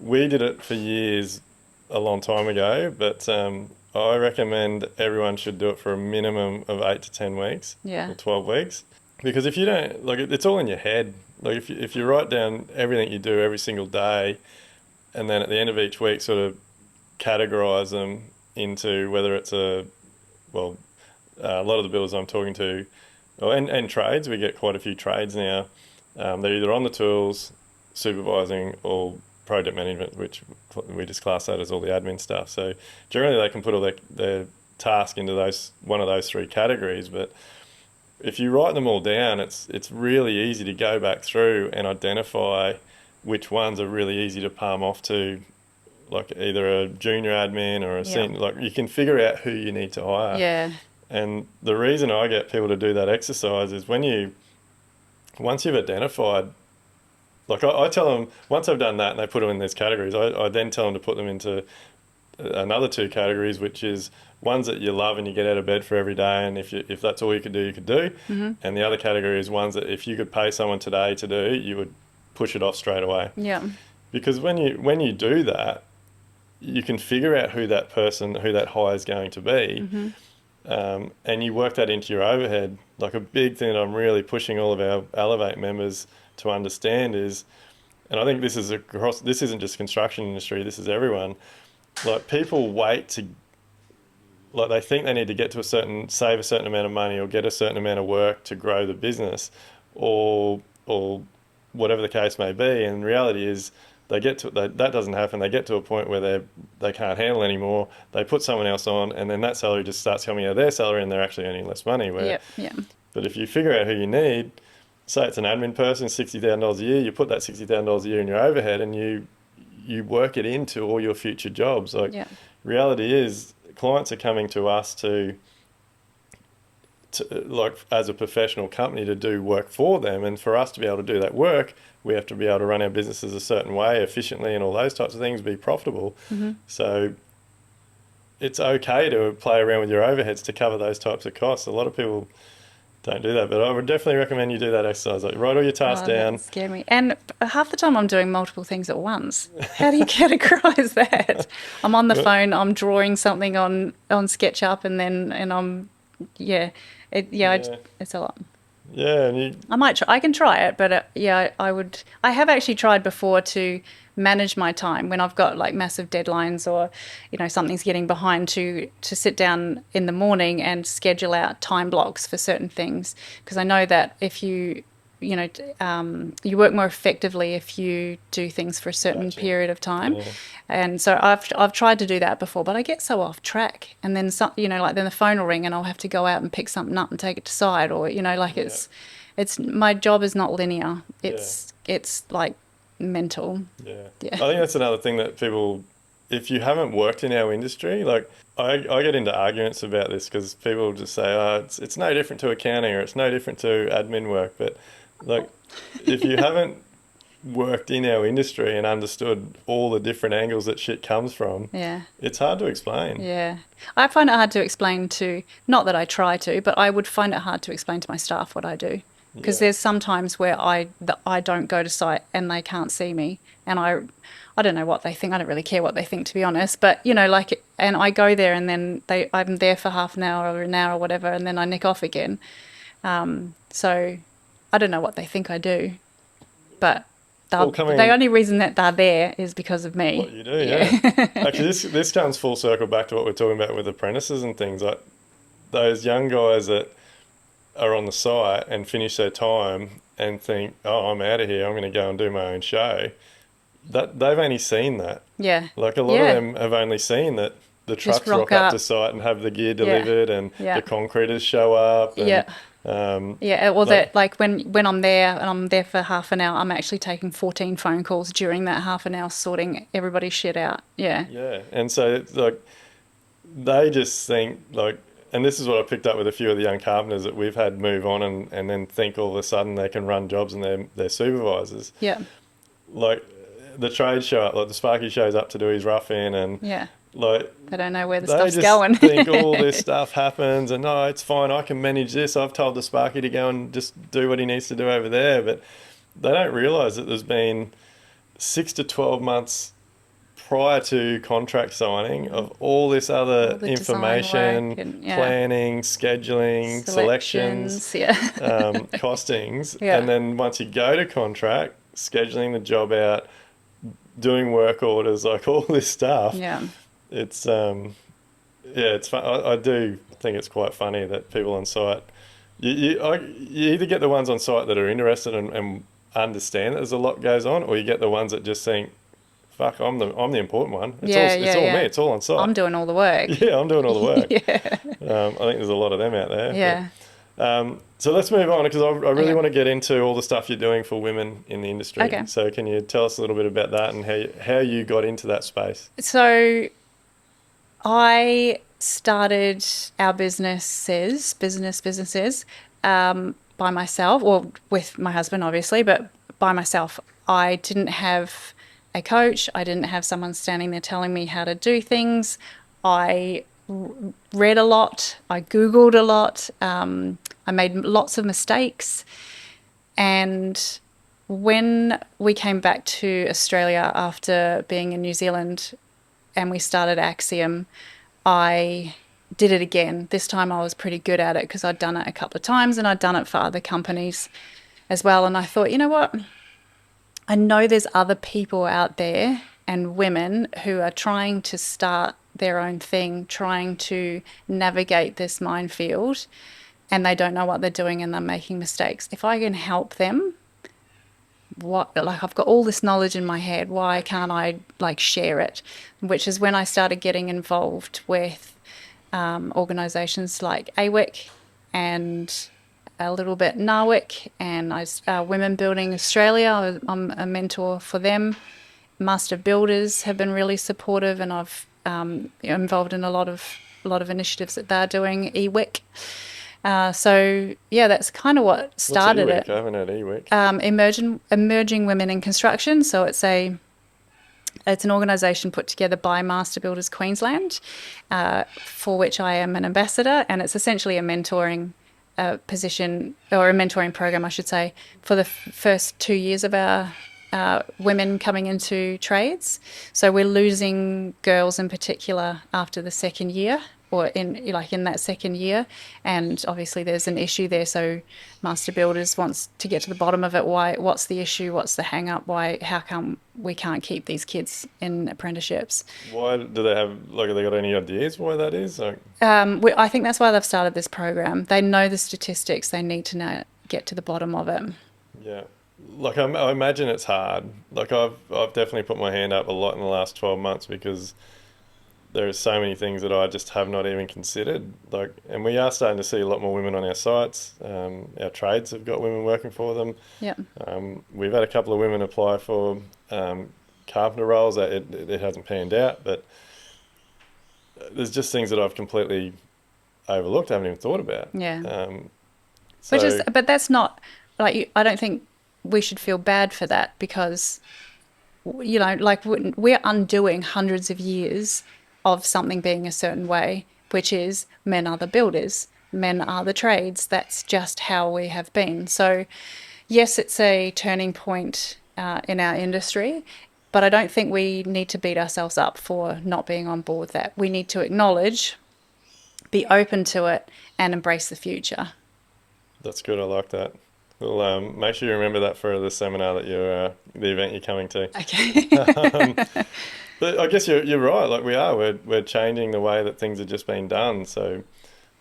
we did it for years, a long time ago, but I recommend everyone should do it for a minimum of 8 to 10 weeks Yeah. or 12 weeks, because if you don't like it's all in your head. Like if you write down everything you do every single day, and then at the end of each week, sort of categorize them into whether it's well, a lot of the builders I'm talking to, and trades, we get quite a few trades now. They're either on the tools, supervising, or project management, which we just class that as all the admin stuff. So generally, they can put all their task into one of those 3 categories. But if you write them all down, it's really easy to go back through and identify which ones are really easy to palm off to, like either a junior admin or a Yeah. senior. Like you can figure out who you need to hire. Yeah. And the reason I get people to do that exercise is once you've identified, like I tell them, once I've done that and they put them in these categories, I then tell them to put them into another 2 categories, which is ones that you love and you get out of bed for every day, and if that's all you could do, you could do. Mm-hmm. And the other category is ones that if you could pay someone today to do, you would push it off straight away. Yeah. Because when you do that, you can figure out who that hire is going to be. Mm-hmm. And you work that into your overhead. Like a big thing that I'm really pushing all of our Elevate members to understand is, and I think this isn't just construction industry, this is everyone. Like people like they think they need to get to save a certain amount of money or get a certain amount of work to grow the business, or whatever the case may be. And the reality is, that doesn't happen. They get to a point where they can't handle anymore. They put someone else on, and then that salary just starts coming out of their salary, and they're actually earning less money. Yep. Yeah. But if you figure out who you need, say it's an admin person, $60,000 a year, you put that $60,000 a year in your overhead, and you work it into all your future jobs. Like Yeah. reality is, clients are coming to us to like as a professional company to do work for them, and for us to be able to do that work, we have to be able to run our businesses a certain way, efficiently, and all those types of things, be profitable. Mm-hmm. So it's okay to play around with your overheads to cover those types of costs. A lot of people don't do that, but I would definitely recommend you do that exercise. Like write all your tasks down. That scared me. And half the time I'm doing multiple things at once. How do you categorize that? I'm on the phone, I'm drawing something on SketchUp, and I'm, yeah, Yeah. it's a lot. Yeah, and you, I might try, I can try it, but yeah, I would. I have actually tried before to manage my time when I've got like massive deadlines or something's getting behind, to sit down in the morning and schedule out time blocks for certain things, because I know that if you work more effectively if you do things for a certain gotcha. period of time. Yeah, And so I've tried to do that before, but I get so off track, and then some, like then the phone will ring and I'll have to go out and pick something up and take it to site, or like yeah, it's my job is not linear. yeah, It's like mental. yeah. I Yeah. think that's another thing that people, if you haven't worked in our industry, like I get into arguments about this because people just say, oh, it's no different to accounting or it's no different to admin work. But like, if you haven't worked in our industry and understood all the different angles that shit comes from, Yeah. it's hard to explain. Yeah. I find it hard to explain to, not that I try to, but I would find it hard to explain to my staff what I do. Because Yeah, there's some times where I don't go to site and they can't see me, and I don't know what they think. I don't really care what they think, to be honest. But like, and I go there and then I'm there for half an hour or an hour or whatever, and then I nick off again. So I don't know what they think I do, but well, the coming only reason that they're there is because of what me. you do, yeah. Yeah. Actually, this comes full circle back to what we're talking about with apprentices and things. Like those young guys that are on the site and finish their time and think, "Oh, I'm out of here. I'm going to go and do my own show." That they've only seen that. Yeah. Like a lot of Yeah. them have only seen that the Just trucks rock rock up to up. site and have the gear Yeah. delivered and Yeah. the concreters show up and Yeah. um, Yeah, or like that, like when I'm there and I'm there for half an hour, I'm actually taking 14 phone calls during that half an hour, sorting everybody's shit out. Yeah. yeah. And so it's like they just think like, and this is what I picked up with a few of the young carpenters that we've had move on and then think all of a sudden they can run jobs and they're supervisors. Yeah. Like the trades show up, like the Sparky shows up to do his rough in and Yeah. like I don't know where the they stuff's just going. think all this stuff happens and no, it's fine, I can manage this. I've told the Sparky to go and just do what he needs to do over there. But they don't realise that there's been 6 to 12 months prior to contract signing of all this All other the design work information, and yeah, planning, scheduling, selections, selections. Yeah. costings. And Yeah. then once you go to contract, scheduling the job out, doing work orders, like all this stuff. Yeah. It's yeah, it's fun. I do think it's quite funny that people on site, you either get the ones on site that are interested and understand that there's a lot goes on, or you get the ones that just think, "Fuck, I'm the important one. Yeah. It's Yeah. all me. Yeah. It's all on site. I'm doing all the work. Yeah, I'm doing all the work." Yeah. I think there's a lot of them out there. Yeah. So let's move on because I really Okay. want to get into all the stuff you're doing for women in the industry. Okay. So can you tell us a little bit about that and how you got into that space? So I started our businesses, by myself, or with my husband, obviously, but by myself. I didn't have a coach. I didn't have someone standing there telling me how to do things. I read a lot. I Googled a lot. I made lots of mistakes. And when we came back to Australia after being in New Zealand and we started Axiom, I did it again. This time I was pretty good at it because I'd done it a couple of times and I'd done it for other companies as well. And I thought, you know what? I know there's other people out there and women who are trying to start their own thing, trying to navigate this minefield, and they don't know what they're doing and they're making mistakes. If I can help them, I've got all this knowledge in my head, why can't I share it? Which is when I started getting involved with organisations like AWIC and a little bit NAWIC and Women Building Australia. I'm a mentor for them. Master Builders have been really supportive, and I've involved in a lot of initiatives that they're doing. EWIC. So yeah, that's kind of what started What's EWIC? it. I haven't heard EWIC. Emerging Women in Construction. So it's an organisation put together by Master Builders Queensland, for which I am an ambassador, and it's essentially a mentoring position, or a mentoring program, I should say, for the first 2 years of our women coming into trades. So we're losing girls in particular after the second year, or in that second year, and obviously there's an issue there. So Master Builders wants to get to the bottom of it. What's the issue? What's the hang up? How come we can't keep these kids in apprenticeships? Why do they have, like, have they got any ideas why that is? Like, I think that's why they've started this program. They know the statistics. They need to know, get to the bottom of it. yeah. Like, I imagine it's hard. Like, I've definitely put my hand up a lot in the last 12 months because there are so many things that I just have not even considered. Like, and we are starting to see a lot more women on our sites. Our trades have got women working for them. Yeah. We've had a couple of women apply for carpenter roles. It hasn't panned out, but there's just things that I've completely overlooked. I haven't even thought about. Yeah. So But that's not like, I don't think we should feel bad for that, because like we're undoing hundreds of years of something being a certain way, which is men are the builders, men are the trades. That's just how we have been. So yes, it's a turning point in our industry, but I don't think we need to beat ourselves up for not being on board with that. We need to acknowledge, be open to it, and embrace the future. that's good. I like that. Well, make sure you remember that for the seminar that the event you're coming to. Okay. But I guess you're right. Like, we're changing the way that things are just being done. So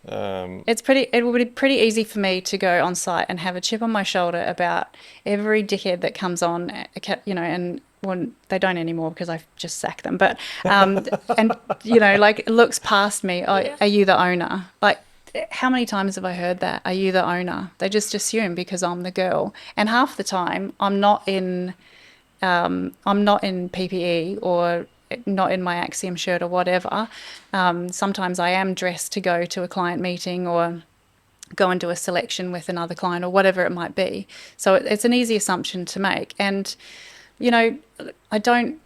It would be pretty easy for me to go on site and have a chip on my shoulder about every dickhead that comes on, and when they don't anymore because I've just sacked them. But and like, looks past me. Oh, Yeah. are you the owner? Like, how many times have I heard that? Are you the owner? They just assume because I'm the girl, and half the time I'm not in PPE or not in my Axiom shirt or whatever. Sometimes I am dressed to go to a client meeting or go and do a selection with another client or whatever it might be. So it's an easy assumption to make. And, I don't,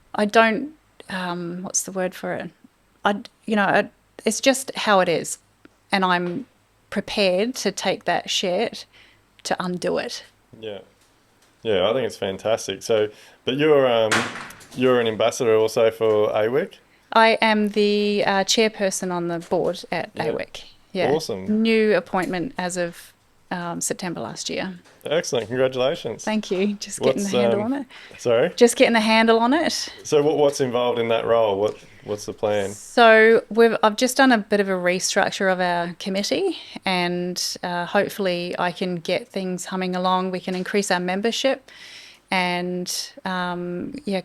what's the word for it? It's just how it is. And I'm prepared to take that shit to undo it. yeah, yeah, I think it's fantastic. So, but you're an ambassador also for AWIC. I am the chairperson on the board at Yeah. AWIC. Yeah. Awesome. New appointment as of September last year. Excellent. Congratulations. Thank you. Just getting What's the handle on it. Sorry. Just getting the handle on it. So what's involved in that role? What's the plan? So I've just done a bit of a restructure of our committee, and hopefully I can get things humming along. We can increase our membership and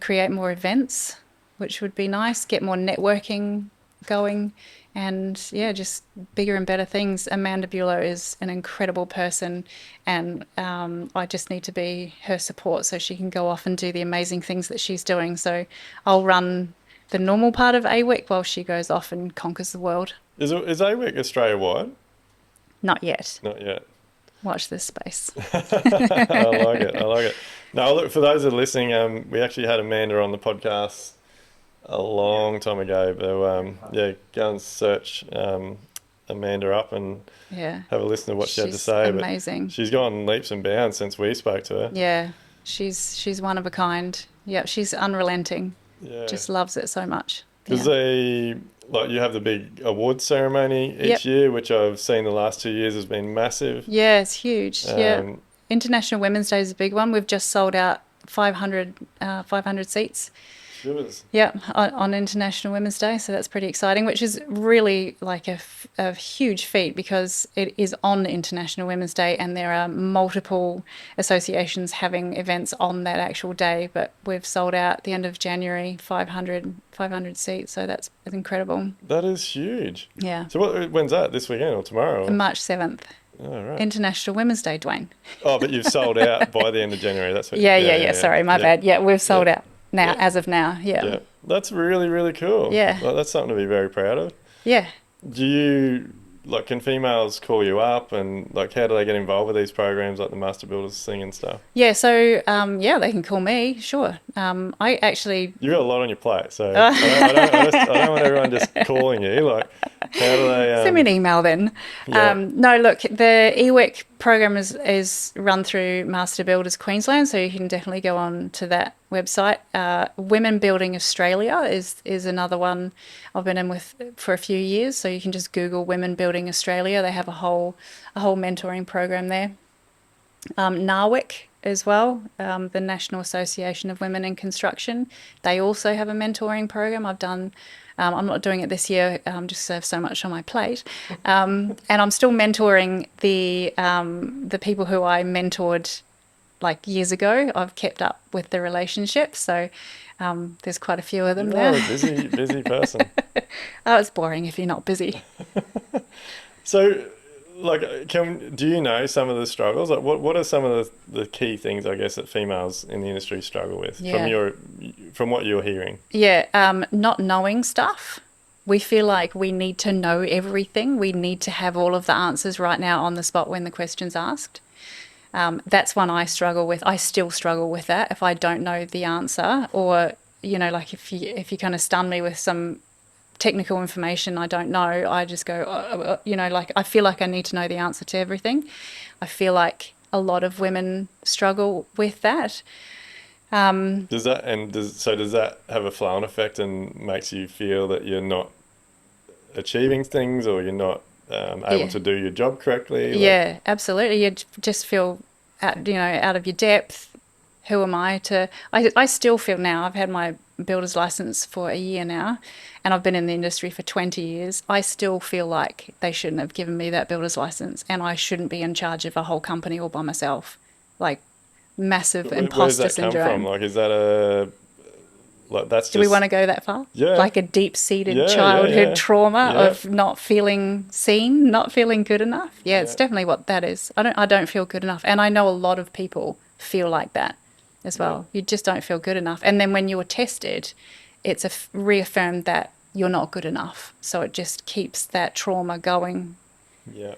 create more events, which would be nice. Get more networking going, and just bigger and better things. Amanda Bulow is an incredible person, and I just need to be her support so she can go off and do the amazing things that she's doing. So I'll run the normal part of AWIC while she goes off and conquers the world. Is AWIC Australia-wide? Not yet. Not yet. Watch this space. I like it. Now, look, for those that are listening, we actually had Amanda on the podcast a long time ago. But go and search Amanda up and have a listen to what she had to say. Amazing. But she's gone leaps and bounds since we spoke to her. Yeah, she's one of a kind. Yeah, she's unrelenting. Yeah. Just loves it so much. Because you have the big award ceremony each year, which I've seen the last 2 years has been massive. Yeah, it's huge. International Women's Day is a big one. We've just sold out 500 seats. Shivers. Yeah, on International Women's Day, so that's pretty exciting, which is really like a huge feat because it is on International Women's Day and there are multiple associations having events on that actual day, but we've sold out at the end of January 500 seats, so that's incredible. That is huge. Yeah. So when's that? This weekend or tomorrow? March 7th. Oh, right. International Women's Day, Duayne. Oh, but you've sold out by the end of January. That's what. Yeah. Sorry, my bad. Yeah, we've sold out now, as of now. Yeah. Yeah. That's really, really cool. Yeah. Like, that's something to be very proud of. Yeah. Do you, can females call you up and, how do they get involved with these programs like the Master Builders thing and stuff? Yeah, so, they can call me, sure. I actually... You've got a lot on your plate, so I don't want everyone just calling you. How do they... Send me an email then. Yeah. No, look, the EWIC program is run through Master Builders Queensland, so you can definitely go on to that website. Women Building Australia is another one I've been in with for a few years. So you can just Google Women Building Australia. They have a whole mentoring program there. NAWIC as well, the National Association of Women in Construction. They also have a mentoring program. I'm not doing it this year, just 'cause I have so much on my plate. And I'm still mentoring the people who I mentored like years ago. I've kept up with the relationship, so there's quite a few of them You are now. a busy person. Oh, it's boring if you're not busy. So, like, do you know some of the struggles? Like, what are some of the key things, I guess, that females in the industry struggle with Yeah. from what you're hearing? Yeah, not knowing stuff. We feel like we need to know everything. We need to have all of the answers right now on the spot when the question's asked. That's one I struggle with. I still struggle with that if I don't know the answer, or like if you kind of stun me with some technical information I don't know, I just go, like I feel like I need to know the answer to everything. I feel like a lot of women struggle with that. Does that have a flow-on effect and makes you feel that you're not achieving things or you're not able Yeah. to do your job correctly? Like, Yeah, absolutely. You just feel out of your depth. Who am I to? I still feel now. I've had my builder's license for a year now, and I've been in the industry for 20 years. I still feel like they shouldn't have given me that builder's license, and I shouldn't be in charge of a whole company all by myself. Like massive where's imposter that come from? syndrome. Like, is that that's Do we want just, to go that far? yeah, Like a deep-seated yeah, childhood yeah, trauma yeah, of not feeling seen, not feeling good enough. Yeah, it's yeah, definitely what that is. I don't feel good enough. And I know a lot of people feel like that as yeah, well. You just don't feel good enough. And then when you're tested, it's reaffirmed that you're not good enough. So it just keeps that trauma going. yeah.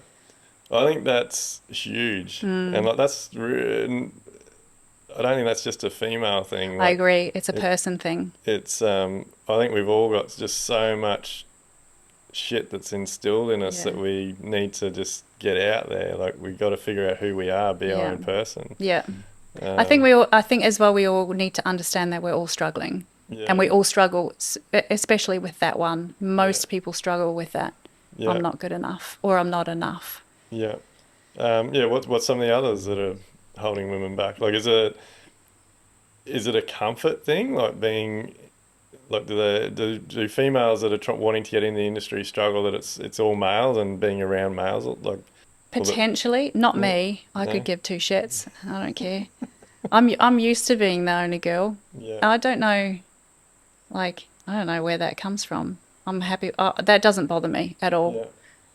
I think that's huge, and like I don't think that's just a female thing. I Like, agree. It's a it, person thing. it's I think we've all got just so much shit that's instilled in us Yeah. that we need to just get out there. Like, we got to figure out who we are, be our Yeah. own person. Yeah. Um, I think as well, we all need to understand that we're all struggling, and yeah, we all struggle, especially with that one. yeah, Most people struggle with that. I'm yeah, not good enough, or I'm not enough. yeah. Yeah. What's some of the others that are holding women back? Like, is it a comfort thing? Like, being like, do females that are wanting to get in the industry struggle that it's all males and being around males, like, or that, Potentially, not yeah, me. I could no, give two shits. I don't care. I'm used to being the only girl. yeah, I don't know, like I don't know where that comes from. I'm happy. That doesn't bother me at all.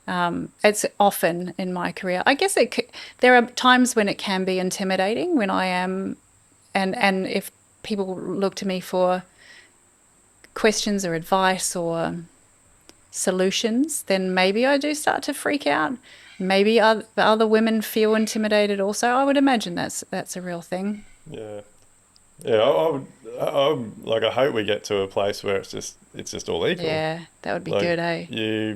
yeah, It's often in my career. I guess there are times when it can be intimidating when I am, and if people look to me for questions or advice or solutions, then maybe I do start to freak out. Maybe other women feel intimidated also. I would imagine that's a real thing. yeah. Yeah, I hope we get to a place where it's just all equal. Yeah, that would be Like, good, eh?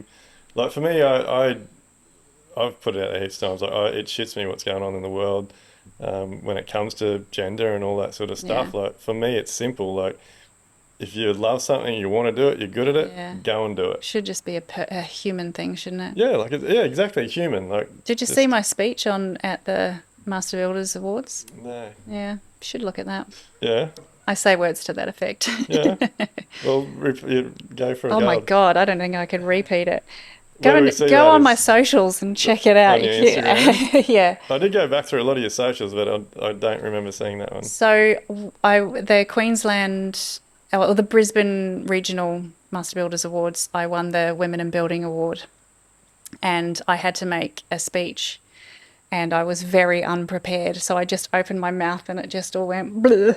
like, for me, I've put it out there heaps of times. Like, it shits me what's going on in the world, when it comes to gender and all that sort of Yeah, stuff. Like, for me, it's simple. Like, if you love something, you want to do it, you're good at yeah. it, go and do it. Should just be a human thing, shouldn't it? Yeah, like, yeah, exactly, human. Like, Did you see just my speech on at the Master Builders Awards? no, Yeah, should look at that. yeah, I say words to that effect. yeah. Well, you go for a Oh my go. God, I don't think I could repeat it. Where do we see Go that? on my Is socials and check it out. on your Instagram? Yeah. I did go back through a lot of your socials, but I don't remember seeing that one. So the Queensland, or the Brisbane Regional Master Builders Awards, I won the Women in Building Award, and I had to make a speech, and I was very unprepared. So I just opened my mouth and it just all went bleh.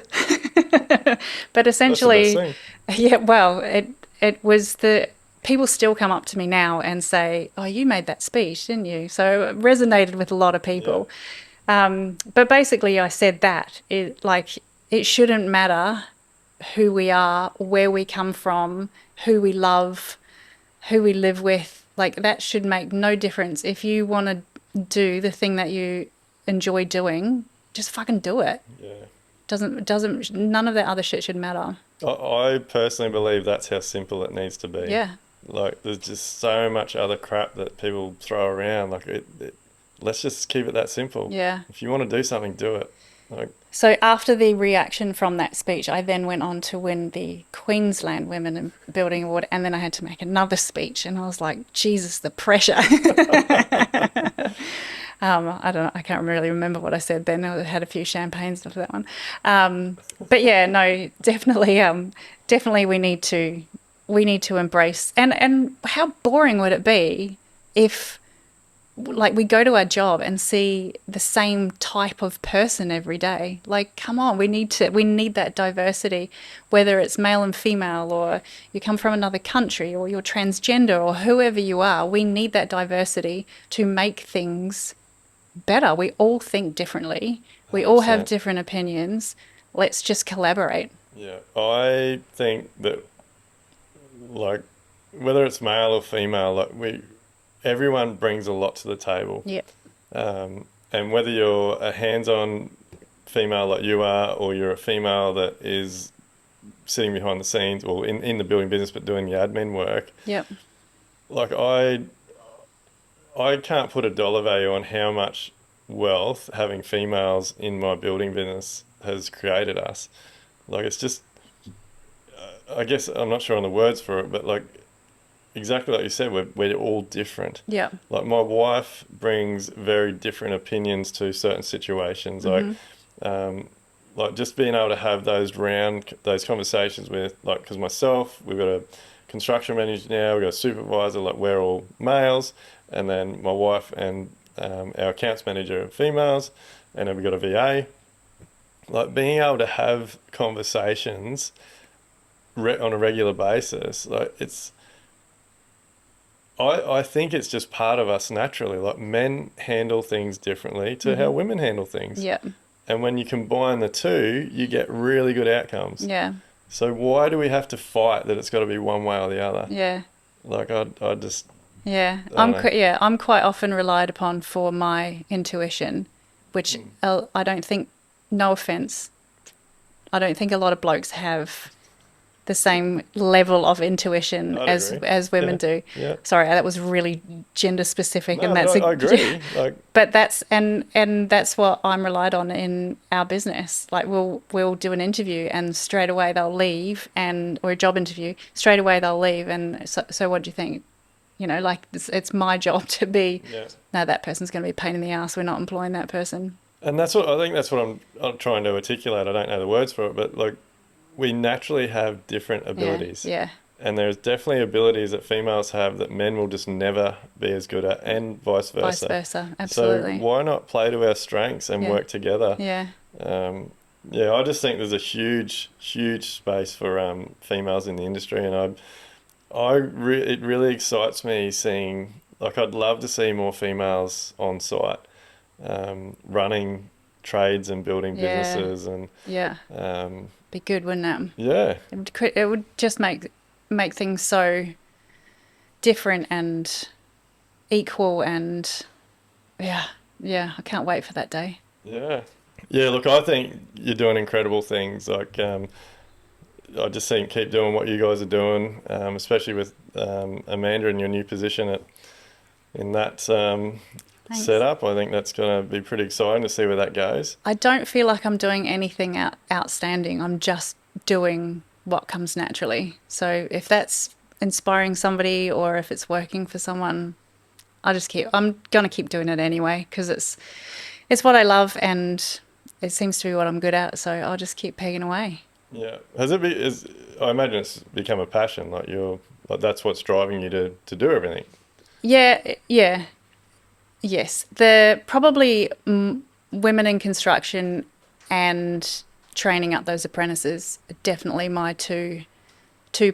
But That's the best essentially, thing. yeah, well, it was the people still come up to me now and say, "Oh, you made that speech, didn't you?" So it resonated with a lot of Yeah, people. But basically, I said that it shouldn't matter who we are, where we come from, who we love, who we live with. Like that should make no difference. If you want to do the thing that you enjoy doing, just fucking do it. yeah. Doesn't none of that other shit should matter. I personally believe that's how simple it needs to be. Yeah. Like, there's just so much other crap that people throw around. Like, let's just keep it that simple. Yeah. If you want to do something, do it. Like, So after the reaction from that speech, I then went on to win the Queensland Women in Building Award, and then I had to make another speech, and I was like, Jesus, the pressure. I don't know. I can't really remember what I said then. I had a few champagnes after that one. But yeah, no, definitely, definitely we need to embrace. And how boring would it be if, like, we go to our job and see the same type of person every day? Like, come on, we need that diversity, whether it's male and female, or you come from another country, or you're transgender, or whoever you are. We need that diversity to make things better. We all think differently. We all have 100%. different opinions. Let's just collaborate. Yeah, I think that, like, whether it's male or female, like, everyone brings a lot to the table. Yeah. And whether you're a hands-on female like you are, or you're a female that is sitting behind the scenes or in the building business but doing the admin work, Yep. like, I can't put a dollar value on how much wealth having females in my building business has created us. Like, it's just, I guess I'm not sure on the words for it, but, like, exactly like you said, we're all different. Yeah. Like, my wife brings very different opinions to certain situations. Like just being able to have those conversations with, like, because myself, we've got a construction manager now, we've got a supervisor, like, we're all males, and then my wife and our accounts manager are females, and then we've got a VA. Like, being able to have conversations on a regular basis, like, I think it's just part of us naturally. Like, men handle things differently to how women handle things. Yeah. And when you combine the two, you get really good outcomes. Yeah. So why do we have to fight that it's got to be one way or the other? Yeah. Like, I just, Yeah. I don't know. I'm quite often relied upon for my intuition, which I don't think, no offense, I don't think a lot of blokes have the same level of intuition I'd agree. as women Yeah. do. Yeah. Sorry, that was really gender specific, No, and but that's I agree. Like, but that's and that's what I'm relied on in our business. Like, we'll do an interview and straight away they'll leave, or a job interview, straight away they'll leave, and so what do you think? Like, it's my job to be, yeah. no, that person's going to be a pain in the ass. We're not employing that person. And that's what I think. That's what I'm trying to articulate. I don't know the words for it, but, like, we naturally have different abilities. Yeah. And there's definitely abilities that females have that men will just never be as good at, and vice versa. Vice versa. Absolutely. So why not play to our strengths and Yeah. work together? Yeah. Yeah, I just think there's a huge, huge space for females in the industry, and it really excites me seeing, like, I'd love to see more females on site, running trades and building Yeah. businesses, and Yeah. Be good, wouldn't it? yeah, It would just make things so different and equal, and I can't wait for that day. yeah, yeah. Look, I think you're doing incredible things. Like, I just think keep doing what you guys are doing, especially with Amanda in your new position in that Thanks. setup. I think that's going to be pretty exciting to see where that goes. I don't feel like I'm doing anything outstanding. I'm just doing what comes naturally. So if that's inspiring somebody, or if it's working for someone, I'm going to keep doing it anyway, because it's what I love, and it seems to be what I'm good at. So I'll just keep pegging away. Yeah. I imagine it's become a passion. Like, that's what's driving you to do everything. Yeah. Yes. Probably women in construction and training up those apprentices are definitely my two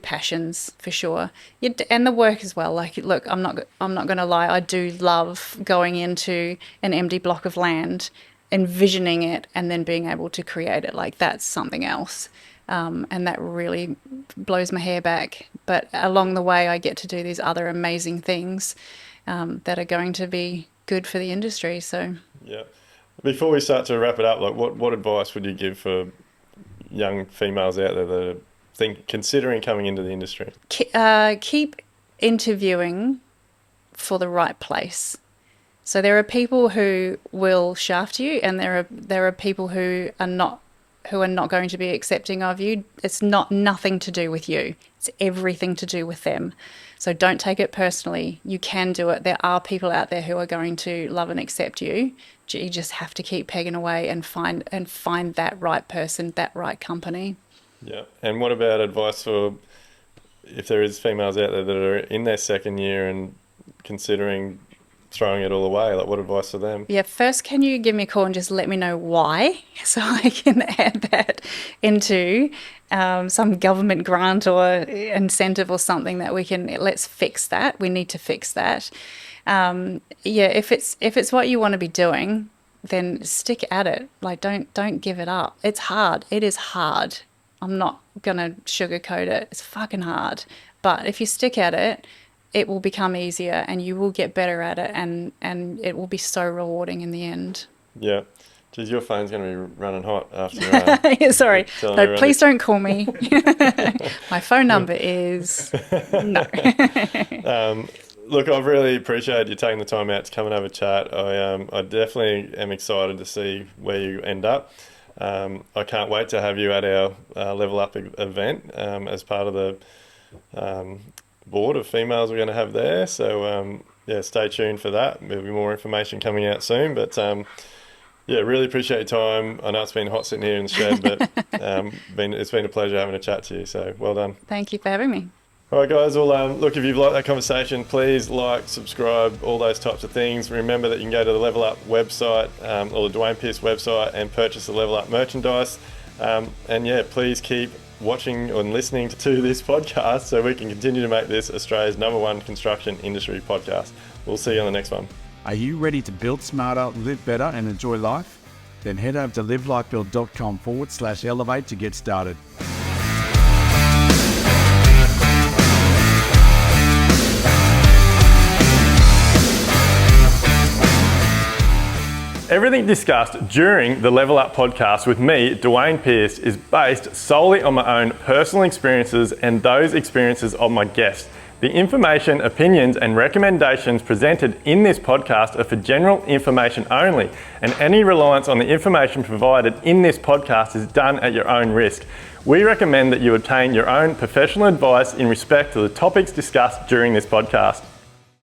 passions, for sure. And the work as well. Like, look, I'm not going to lie. I do love going into an empty block of land, envisioning it, and then being able to create it. Like, that's something else. And that really blows my hair back. But along the way, I get to do these other amazing things that are going to be good for the industry. So Yeah. Before we start to wrap it up, like, what advice would you give for young females out there that are considering coming into the industry? Keep interviewing for the right place. So there are people who will shaft you, and there are people who are not going to be accepting of you. It's nothing to do with you. It's everything to do with them. So don't take it personally. You can do it. There are people out there who are going to love and accept you. You just have to keep pegging away and find that right person, that right company. Yeah. And what about advice for if there is females out there that are in their second year and considering throwing it all away? Like, what advice for them? Yeah, first, can you give me a call and just let me know why, so I can add that into some government grant or incentive or something that let's fix that. We need to fix that. If it's what you want to be doing, then stick at it. Like, don't give it up. It's hard. It is hard. I'm not gonna sugarcoat it. It's fucking hard. But if you stick at it, it will become easier and you will get better at it, and it will be so rewarding in the end. Yeah. Geez, your phone's going to be running hot after... Yeah, sorry. No, please don't call me. My phone number is... No. Look, I've really appreciated you taking the time out to come and have a chat. I definitely am excited to see where you end up. I can't wait to have you at our Level Up event as part of the... board of females we're going to have there, so stay tuned for that. There'll be more information coming out soon, but really appreciate your time. I know it's been hot sitting here in the shed, but it's been a pleasure having a chat to you, so well done. Thank you for having me. All right, guys, well, look, if you've liked that conversation, please like, subscribe, all those types of things. Remember that you can go to the Level Up website or the Duayne Pearce website and purchase the Level Up merchandise. Please keep watching and listening to this podcast so we can continue to make this Australia's #1 construction industry podcast. We'll see you on the next one. Are you ready to build smarter, live better and enjoy life? Then head over to livelifebuild.com/elevate to get started. Everything discussed during the Level Up podcast with me, Duayne Pearce, is based solely on my own personal experiences and those experiences of my guests. The information, opinions and recommendations presented in this podcast are for general information only, and any reliance on the information provided in this podcast is done at your own risk. We recommend that you obtain your own professional advice in respect to the topics discussed during this podcast.